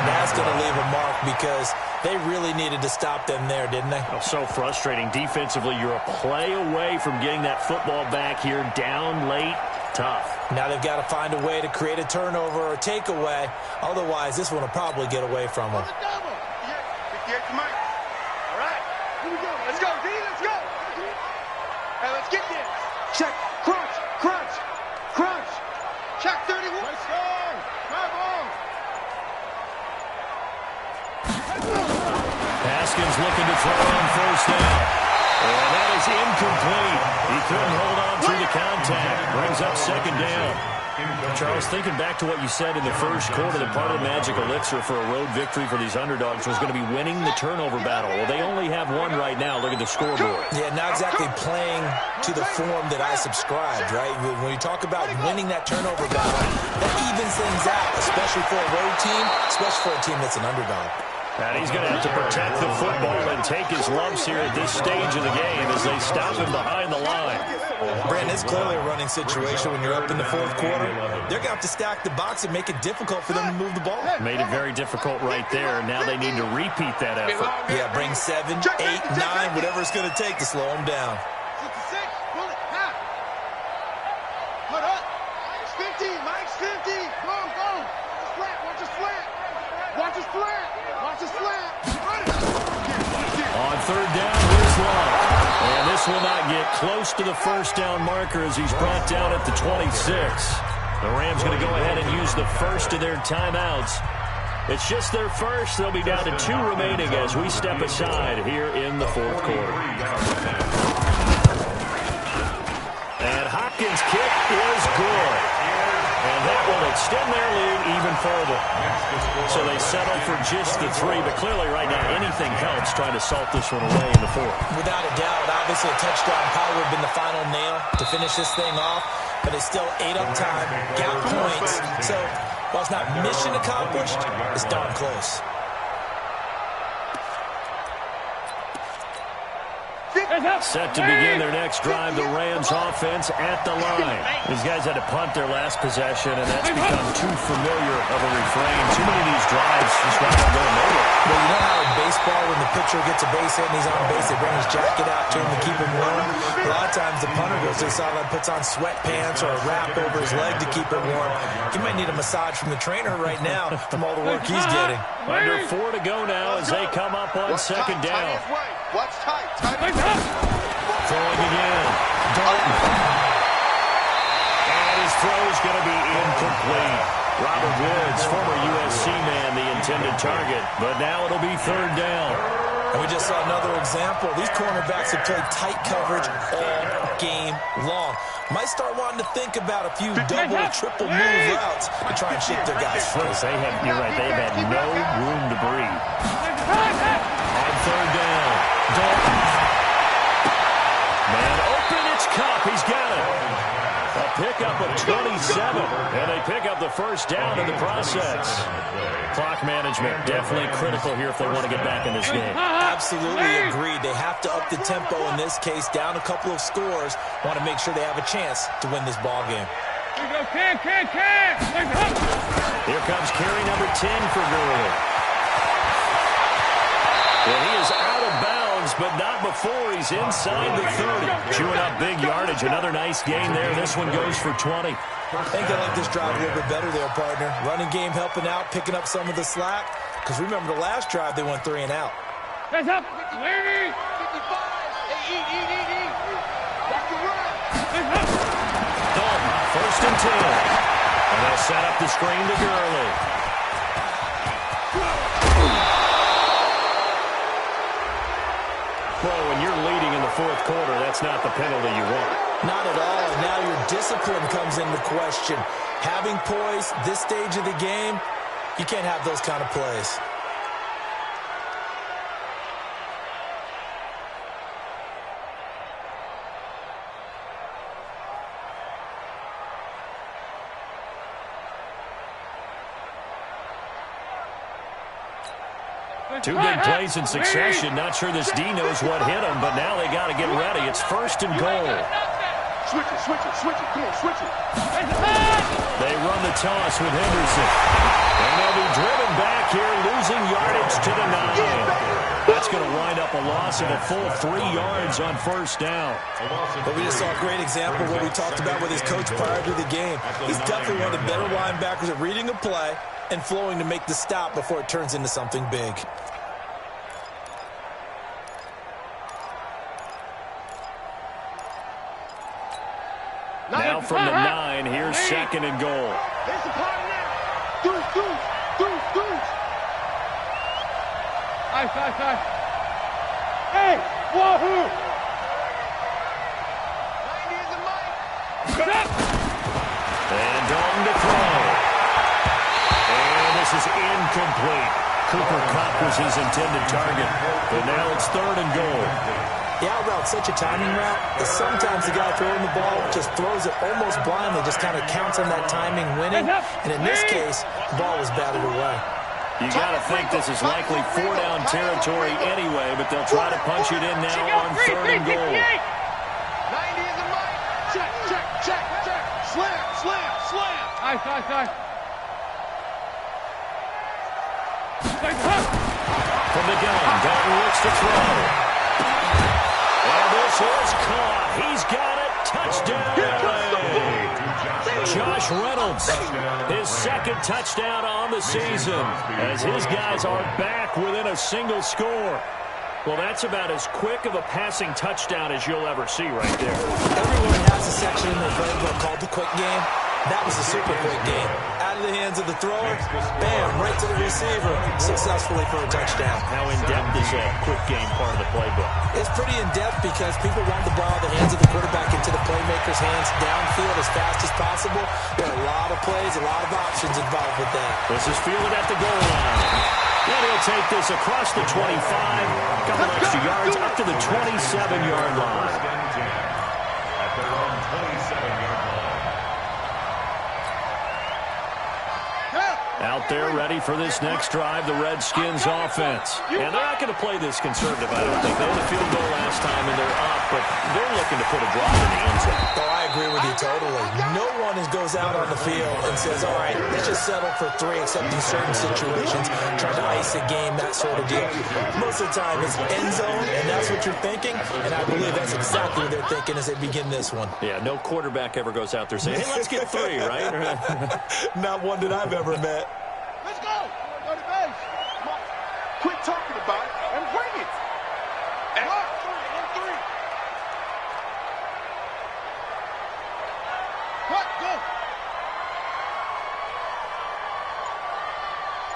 that's going to leave a mark because they really needed to stop them there, didn't they?
Oh, so frustrating. Defensively, you're a play away from getting that football back here, down late. Tough.
Now they've got to find a way to create a turnover or takeaway. Otherwise, this one will probably get away from them.
All right, here we go. Let's go, D. Let's go. Hey, let's get this. Check. Crunch. Check 31. Let's go. Drive on.
Haskins looking to throw on first down. And that is incomplete. He couldn't hold on through the contact. Brings up second down. Charles, thinking back to what you said in the first quarter, that part of the magic elixir for a road victory for these underdogs was going to be winning the turnover battle. Well, they only have one right now. Look at the scoreboard.
Yeah, not exactly playing to the form that I subscribed, right? When you talk about winning that turnover battle, that evens things out, especially for a road team, especially for a team that's an underdog.
And he's going to have to protect the football and take his lumps here at this stage of the game as they stop him behind the line.
Brandon, it's clearly a running situation when you're up in the fourth quarter. They're going to have to stack the box and make it difficult for them to move the ball.
Made it very difficult right there. Now they need to repeat that effort.
Yeah, bring 7, 8, 9, whatever it's going to take to slow them down.
66, pull it, half. Put up. It's 50, Mike's 50. Go. Watch his flat.
On third down, here's Long. And this will not get close to the first down marker as he's brought down at the 26. The Rams going to go ahead and use the first of their timeouts. It's just their first. They'll be down to 2 remaining as we step aside here in the fourth quarter. And Hopkins' kick is good. And that will extend their lead even further. So they settle for just the 3, but clearly right now anything helps trying to salt this one away in the fourth.
Without a doubt, obviously a touchdown probably would have been the final nail to finish this thing off, but it's still 8 up time, got points. So while it's not mission accomplished, it's darn close.
Set to begin their next drive, the Rams offense at the line. These guys had to punt their last possession, and that's become too familiar of a refrain. Too many of these drives just wind up going nowhere.
Well, you know how in baseball, when the pitcher gets a base hit and he's on base, they bring his jacket out to him to keep him warm. A lot of times the punter goes to the sideline, puts on sweatpants or a wrap over his leg to keep it warm. He might need a massage from the trainer right now from all the work he's getting.
Under 4 to go now as they come up on second down.
Watch tight.
Throwing again. Dalton. And his throw's going to be incomplete. Robert Woods, former USC man, the intended target. But now it'll be third down.
And we just saw another example. These cornerbacks have played tight coverage all game long. Might start wanting to think about a few double or triple move routes to try and shake their guys free.
You're right, they have had no room to breathe. On third down, Dalton. Man open, it's Cup. He's got it. A pickup of 27, and they pick up the first down in the process. Clock management definitely critical here if they want to get back in this game.
Absolutely agreed. They have to up the tempo in this case, down a couple of scores. Want to make sure they have a chance to win this ball game.
Here comes carry number 10 for Gurley. Well, he is out of bounds, but not before he's inside the 30. Chewing up big yardage. Another nice gain there. This one goes for 20.
I think they like this drive a little bit better there, partner. Running game helping out, picking up some of the slack. Because remember, the last drive, they went 3 and out.
Hands up. 55. Back to run.
Dalton, first and 10. And they'll set up the screen to Gurley. Well, when you're leading in the fourth quarter, that's not the penalty you want.
Not at all. And now your discipline comes into question. Having poise this stage of the game, you can't have those kind of plays.
Two big plays in succession. Not sure this D knows what hit him, but now they got to get ready. It's first and goal.
Switch it, switch it, switch it. Come on, switch it.
They run the toss with Henderson. And they'll be driven back here, losing yardage to the 9. That's going to wind up a loss of a full 3 yards on first down.
But we just saw a great example of what we talked about with his coach prior to the game. He's definitely one of the better linebackers at reading a play and flowing to make the stop before it turns into something big.
Now from the 9, here's second and goal.
There's the part now. Deuce. Ice. Hey, wahoo! 90 is the mic.
And Dalton to throw. And this is incomplete. Cooper Kupp was his intended target. But now it's third and goal.
The out route's such a timing route that sometimes the guy throwing the ball just throws it almost blindly, just kind of counts on that timing winning. And in this case, the ball was batted away.
You got to think this is likely 4-down territory anyway, but they'll try to punch it in now on third and goal.
90 is the mic. Check. Slam. Ice.
From the gun, Dalton looks to throw. And this is caught. He's got it. Touchdown. Josh Reynolds, his second touchdown on the season, as his guys are back within a single score. Well, that's about as quick of a passing touchdown as you'll ever see right there.
Everyone has a section in their playbook called the quick game. That was a super quick game. Out of the hands of the thrower, bam, right to the receiver, successfully for a touchdown.
How in-depth is that quick game part of the playbook?
It's pretty in-depth because people want the ball in the hands of the quarterback into the playmaker's hands downfield as fast as possible. There are a lot of plays, a lot of options involved with that.
This is fielded at the goal line. And he'll take this across the 25, a couple extra yards up to the 27-yard line.
At their own 27-yard line.
Out there ready for this next drive, the Redskins offense. And they're not going to play this conservative, I don't think. They had a field goal last time, and they're up, but they're looking to put a drive in the end zone.
Oh, I agree with you totally. No one goes out on the field and says, all right, let's just settle for 3, except in certain situations, trying to ice a game, that sort of deal. Most of the time, it's end zone, and that's what you're thinking, and I believe that's exactly what they're thinking as they begin this one.
Yeah, no quarterback ever goes out there saying, hey, let's get 3, right?
Not one that I've ever met.
Let's go. Go to base. Come on. Quit talking about it and bring it. And 1-3. Cut, go.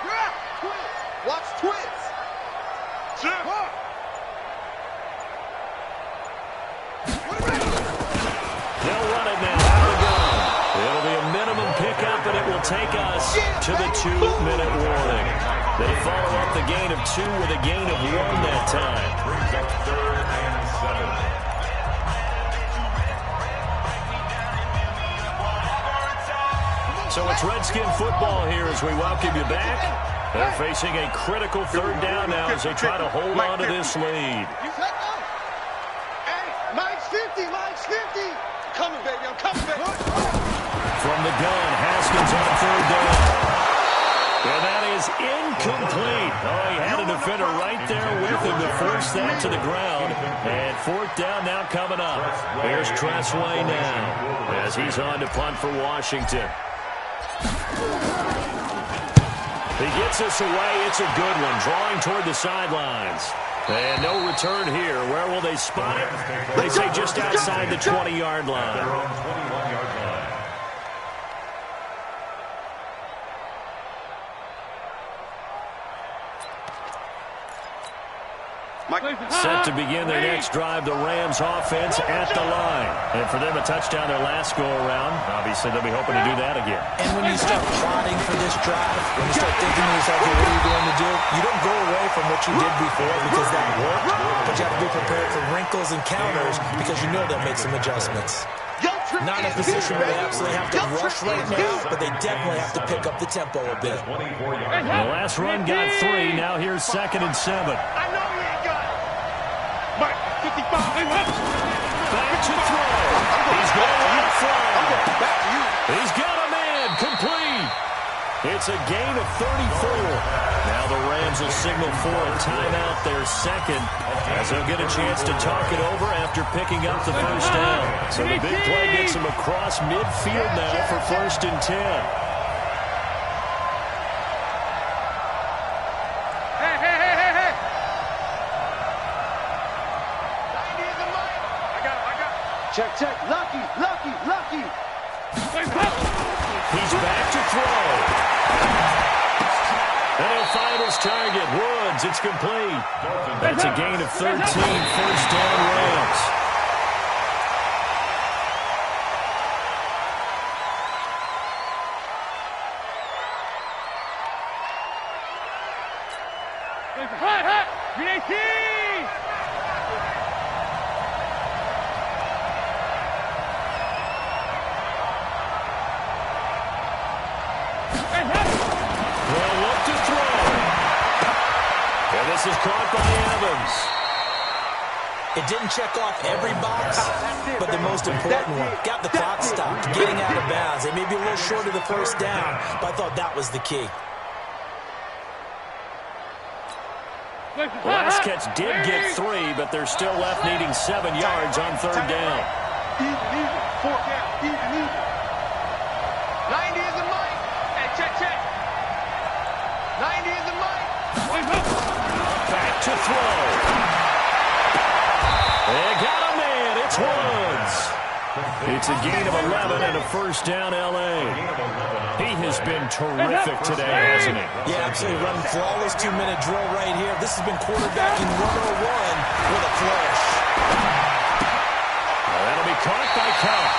Yeah, twins. Watch twins. Jim.
They'll run it now. Out of the gun. It'll be a minimum pickup, and it will take us to the 2-minute warning. They follow up the gain of 2 with a gain of 1 that time.
Brings up third and 7.
So it's Redskin football here as we welcome you back. They're facing a critical third down now as they try to hold on to this lead.
Hey, Mike's 50. Coming, baby. I'm coming, baby.
From the gun, Haskins on third down. And that is incomplete. Oh, he had a defender right there with him to force that to the ground. And fourth down now coming up. Here's Tressway now as he's on to punt for Washington. He gets us away. It's a good one, drawing toward the sidelines. And no return here. Where will they spot it? They say just outside the 20-yard line.
Their own 21-yard line.
Set to begin their next drive, the Rams offense at the line. And for them, a touchdown their last go-around. Obviously, they'll be hoping to do that again.
And when you start plotting for this drive, when you start thinking to yourself, hey, what are you going to do? You don't go away from what you did before because that worked, but you have to be prepared for wrinkles and counters because you know they'll make some adjustments. Not in a position where they absolutely have to rush right now, but they definitely have to pick up the tempo a bit.
The last run got 3. Now here's 2nd and 7.
I know he ain't got it. Mike, 55.
Back to throw. He's going out front.
Back to you.
He's got a man. Complete. It's a gain of 34. Now the Rams will signal for a timeout, their second, as they'll get a chance to talk it over after picking up the first down. So the big play gets them across midfield now for 1st and 10.
Hey. I got it. Check. Lucky.
He's back to throw. And he'll find his target. Woods, it's complete. That's a gain of 13. First down, Rams. They'll look to throw. And this is caught by Evans.
It didn't check off every box, but the most important one. Got the clock stopped, getting out of bounds. They may be a little short of the first down, but I thought that was the key.
Last catch did get 3, but they're still left needing 7 yards on 3rd down.
Even. 4 down. Even. 90 is the mic. Hey, check. 90 is the mic.
Back to throw. They got a man. It's Woods. It's a gain of 11 and a first down, L.A. He has been terrific today, hasn't he?
Yeah, absolutely. Running flawless 2-minute drill right here. This has been quarterbacking 101 with a flourish.
That'll be caught by Cup.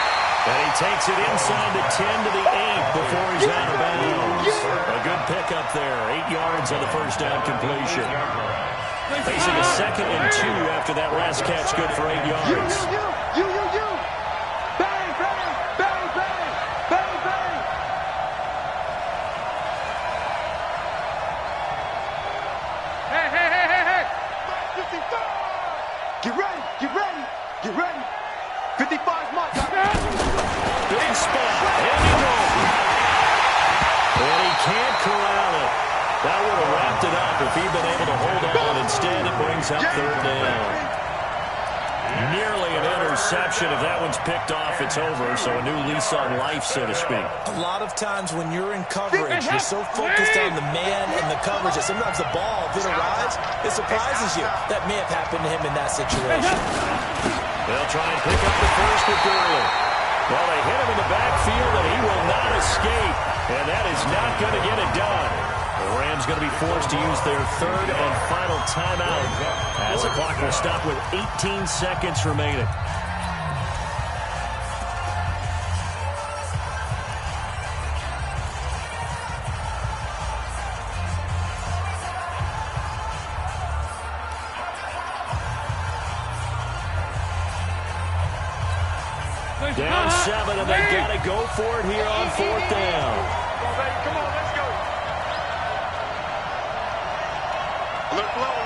And he takes it inside the 10 to the 8 before he's out of bounds. A good pickup there. 8 yards on the first down completion. Facing a 2nd and 2 after that last catch. Good for 8 yards.
You. Bang. Hey. 55. Get ready. 55's my time.
Big spot. And he goes. And he can't corral it. That would have wrapped it up if he'd been able to hold on. Instead, it brings up 3rd down. Nearly an interception. If that one's picked off, it's over. So a new lease on life, so to speak.
A lot of times when you're in coverage, you're so focused on the man and the coverage that sometimes the ball, if it arrives, it surprises you. That may have happened to him in that situation.
They'll try and pick up the first with Gurley. Well, they hit him in the backfield, and he will not escape. And that is not going to get it done. The Rams going to be forced to use their 3rd and final timeout as the clock will stop with 18 seconds remaining. Down 7, and they got to go for it here on 4th down.
Come on, let's go. Alert blow.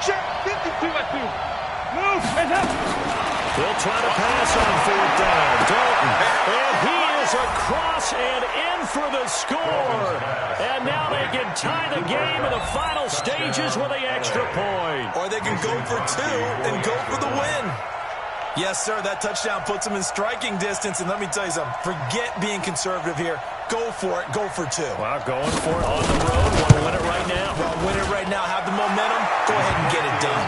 Check. 52. Move.
They'll try to pass on 4th down. Dalton. And he is across and in for the score. And now they can tie the game in the final stages with the extra point.
Or they can go for 2 and go for the win. Yes, sir, that touchdown puts them in striking distance. And let me tell you something, forget being conservative here. Go for it. Go for 2.
Well, going for it on the road. Want to win it right now?
Well, win it right now. Have the momentum. Go ahead and get it done.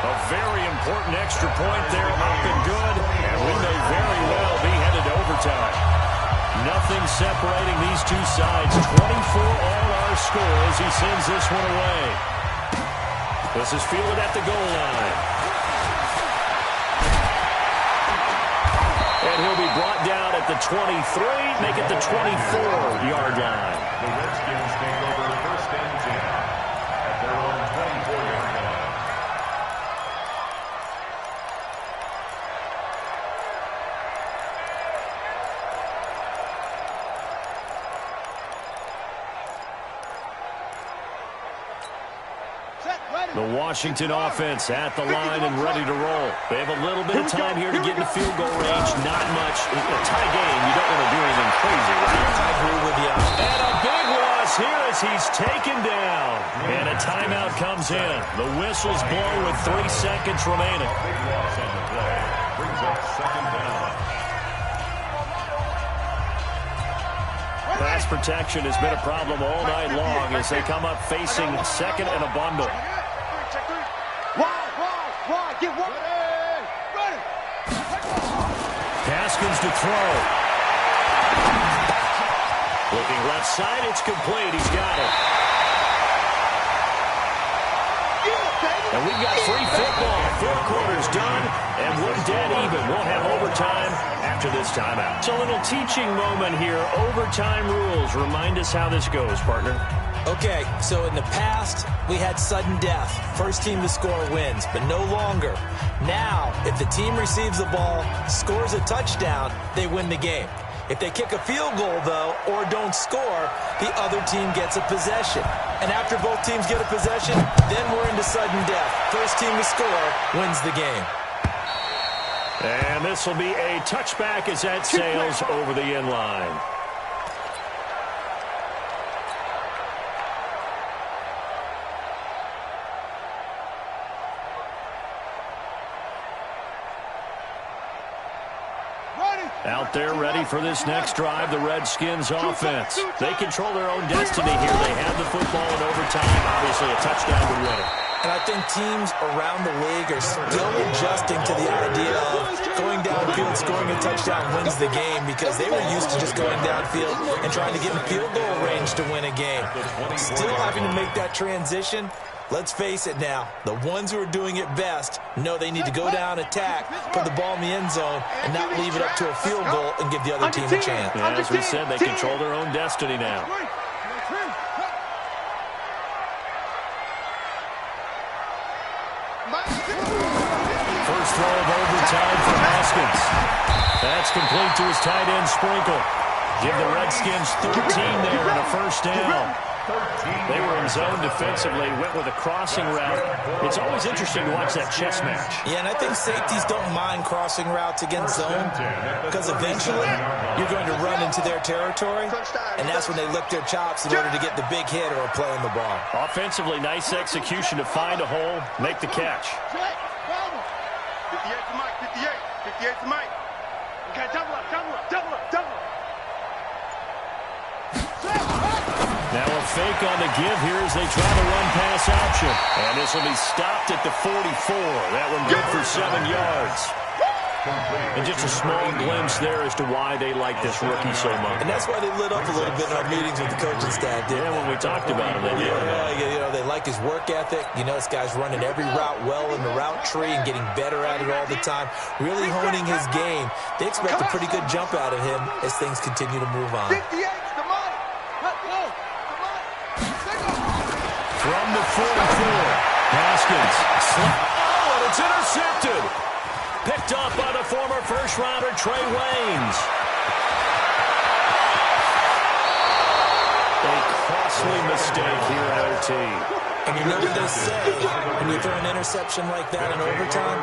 A very important extra point there, up and good. And we may very well be headed to overtime. Nothing separating these two sides. 24 all our score as he sends this one away. This is fielded at the goal line. And he'll be brought down at the 23, make it the 24-yard line.
The Redskins take over first and 10 at their own 24-yard line.
The Washington offense at the line and ready to roll. They have a little bit of time here to get into field goal range. Not much. A tie game, you don't want to do anything crazy, right?
I agree with you.
And a big loss here as he's taken down. And a timeout comes in. The whistle's blown with 3 seconds remaining.
Big loss on the play. Brings up second down.
Pass protection has been a problem all night long as they come up facing second and a bundle. Haskins to throw. Looking left side, it's complete. He's got it. And we've got free football. 4 quarters done, and we're dead even. We'll have overtime after this timeout. It's a little teaching moment here. Overtime rules. Remind us how this goes, partner.
Okay, so in the past, we had sudden death. First team to score wins, but no longer. Now, if the team receives the ball, scores a touchdown, they win the game. If they kick a field goal, though, or don't score, the other team gets a possession. And after both teams get a possession, then we're into sudden death. First team to score wins the game.
And this will be a touchback as that sails over the end line. Out there ready for this next drive, the Redskins offense. They control their own destiny here. They have the football in overtime. Obviously, a touchdown would win it.
And I think teams around the league are still adjusting to the idea of going downfield, scoring a touchdown wins the game, because they were used to just going downfield and trying to get in field goal range to win a game. Still having to make that transition. Let's face it now, the ones who are doing it best know they need to go down, attack, put the ball in the end zone, and not leave it up to a field goal and give the other team a chance.
Yeah, as we said, they control their own destiny now. First throw of overtime for Haskins. That's complete to his tight end, Sprinkle. Give the Redskins 13 there and a first down. They were in zone defensively, went with a crossing route. It's always interesting to watch that chess match.
Yeah, and I think safeties don't mind crossing routes against zone, because eventually you're going to run into their territory, and that's when they lick their chops in order to get the big hit or a play on the ball.
Offensively, nice execution to find a hole, make the catch.
58 to Mike, 58 to Mike. Okay, double up.
Now a fake on the give here as they try to run pass option. And this will be stopped at the 44. That one good for 7 yards. And just a small glimpse there as to why they like this rookie so much.
And that's why they lit up a little bit in our meetings with the coaching staff, didn't
when we talked about him, they did.
They like his work ethic. This guy's running every route well in the route tree and getting better at it all the time, really honing his game. They expect a pretty good jump out of him as things continue to move on.
From the 44, Haskins. Oh, and it's intercepted. Picked up by the former first-rounder, Trey Waynes. A costly mistake here at OT.
And you know what they say, when you throw an interception like that in overtime,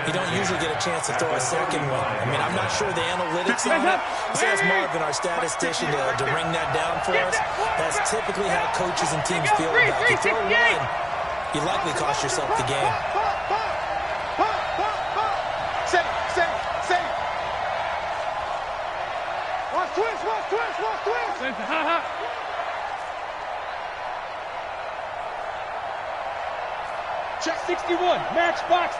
you don't usually get a chance to throw a second one. I mean, I'm not sure the analytics on it. Let's ask Marvin, our statistician, to ring that down for us. That's typically how coaches and teams feel about it. You throw one, you likely cost yourself the game.
Safe. Watch twist. Check 61, match box.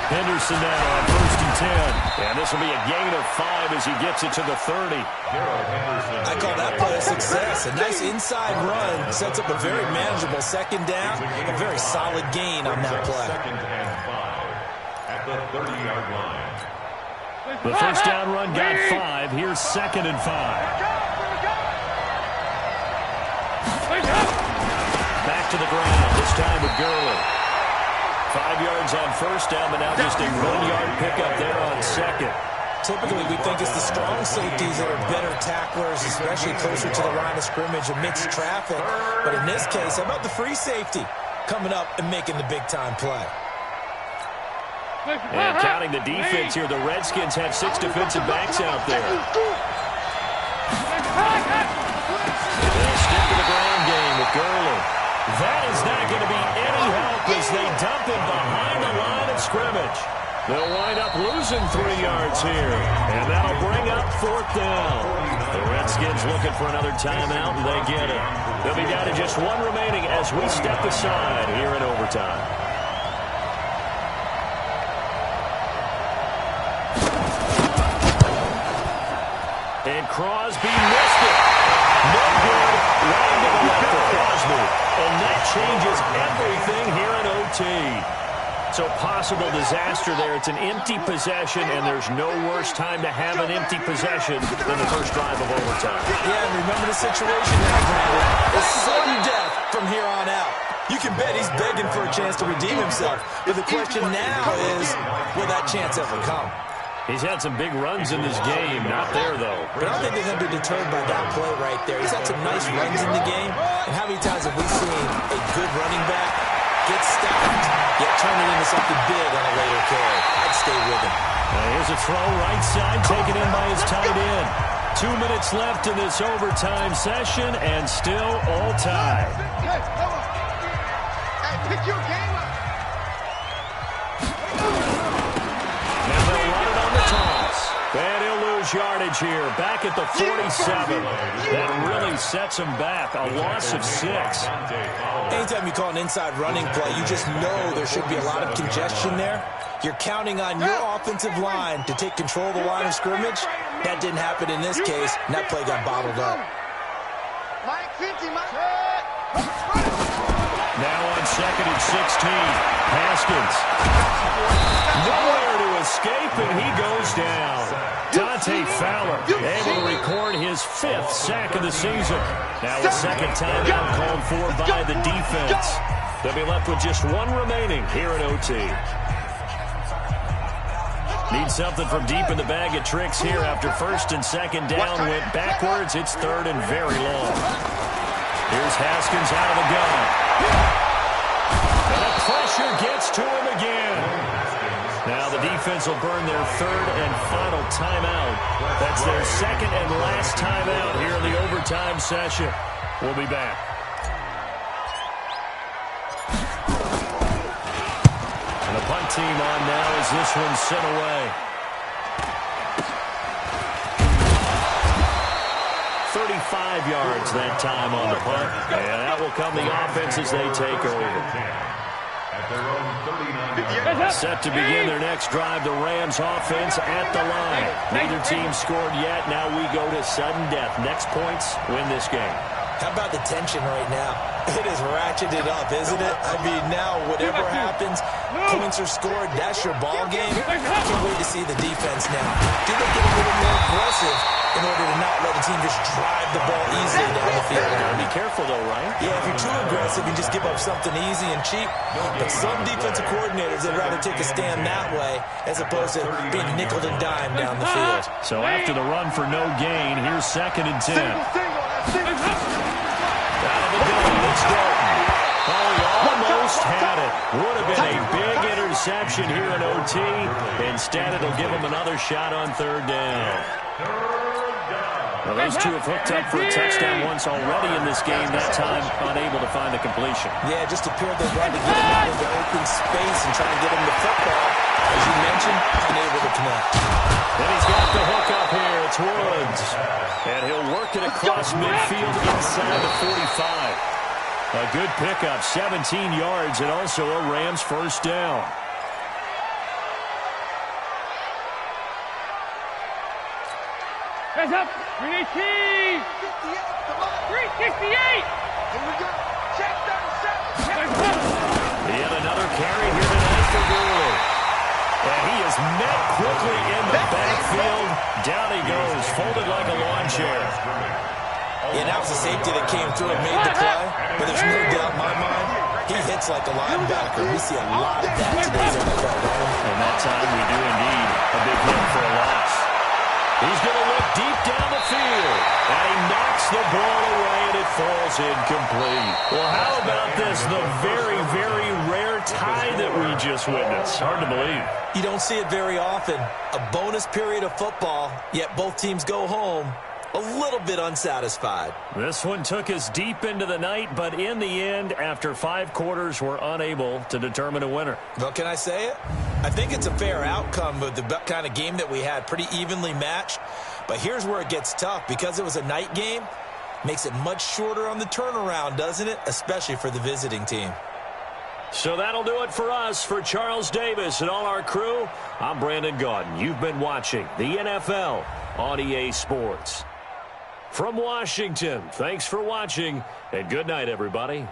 Henderson now on 1st and And this will be a gain of 5 as he gets it to the 30.
I call that play a success. A nice inside run sets up a very manageable second down. A very solid gain on that play.
Second and 5 at the 30-yard line.
The first down run got 5. Here's second and 5. Back to the ground, this time with Gurley. 5 yards on first down, but now just a 1-yard pickup there on second.
Typically, we think it's the strong safeties that are better tacklers, especially closer to the line of scrimmage amidst traffic. But in this case, how about the free safety coming up and making the big-time play?
And counting the defense here, the Redskins have 6 defensive backs out there. They'll stick to the ground game with Gurley. That is not going to be any help as they dump him behind the line of scrimmage. They'll wind up losing 3 yards here, and that'll bring up 4th down. The Redskins looking for another timeout, and they get it. They'll be down to just 1 remaining as we step aside here in overtime. And Crosby missed it. No good. Right into the left for Crosby. And that changes everything here in OT. So possible disaster there. It's an empty possession, and there's no worse time to have an empty possession than the first drive of overtime.
Yeah, and remember the situation now, Brandon. It's sudden death from here on out. You can bet he's begging for a chance to redeem himself. But the question now is, will that chance ever come?
He's had some big runs in this game. Not there, though.
But I don't think they're going to be deterred by that play right there. He's had some nice runs in the game. And how many times have we seen a good running back get stopped, yet turn it into something big on a later carry? I'd stay with him.
Here's a throw right side, taken in by his tight end. 2 minutes left in this overtime session, and still all tied.
Hey, come on. Hey, pick your game up.
Now they'll run it on the toss. And he'll lose yardage here. Back at the 47. That really sets him back. A loss of 6.
Anytime you call an inside running play, you just know there should be a lot of congestion there. You're counting on your offensive line to take control of the line of scrimmage. That didn't happen in this case, and that play got bottled up.
Mike 50, Mike.
Now on second and 16. Haskins. Nowhere to escape, and he goes down. Dante Fowler able to record his 5th sack of the season. Now a second timeout called for by the defense. They'll be left with just 1 remaining here at OT. Need something from deep in the bag of tricks here after first and second down went backwards. It's 3rd and very long. Here's Haskins out of the gun. And the pressure gets to him again. Now the defense will burn their 3rd and final timeout. That's their 2nd and last timeout here in the overtime session. We'll be back. And the punt team on now as this one sent away. 35 yards that time on the punt. And that will come the offense as they take over. Set to begin their next drive, the Rams offense at the line. Neither team scored yet. Now we go to sudden death. Next points win this game.
How about the tension right now? It is ratcheted up, isn't it? I mean, now whatever happens, points are scored, that's your ball game. I can't wait to see the defense now. Do they get a little more aggressive in order to not let a team just drive the ball easily down the field?
Be careful, though, right?
Yeah, if you're too aggressive, you just give up something easy and cheap. But some defensive coordinators would rather take a stand that way as opposed to being nickeled and dimed down the field.
So after the run for no gain, here's 2nd and 10. Out of the gun, it's Dalton. Oh, he almost had it. Would have been a big interception here in OT. Instead, it'll give him another shot on 3rd down. Well, those two have hooked up for a touchdown once already in this game. That time, unable to find the completion.
Yeah, just appeared they tried to get him out into open space and try to get him the football. As you mentioned, unable to connect.
Then he's got the hook up here. It's Woods. And he'll work it across midfield inside the 45. A good pickup, 17 yards, and also a Rams first down.
Hands up. 318. 368. Here we go. Check 37.
He had another carry here tonight for Gurley. And he is met quickly in the backfield. Down he goes, folded like a lawn chair.
Yeah, that was a safety that came through and made the play. But there's no doubt in my mind, he hits like a linebacker. We see a lot of that today's NFL.
And that time we do indeed a big hit for a loss. He's going to look deep down the field. And he knocks the ball away, and it falls incomplete. Well, how about this? The very, very rare tie that we just witnessed. Hard to believe.
You don't see it very often. A bonus period of football, yet both teams go home a little bit unsatisfied.
This one took us deep into the night, but in the end, after 5 quarters, we're unable to determine a winner.
Well, can I say it? I think it's a fair outcome of the kind of game that we had, pretty evenly matched. But here's where it gets tough. Because it was a night game, makes it much shorter on the turnaround, doesn't it? Especially for the visiting team.
So that'll do it for us. For Charles Davis and all our crew, I'm Brandon Gaudin. You've been watching the NFL on EA Sports. From Washington, thanks for watching, and good night, everybody.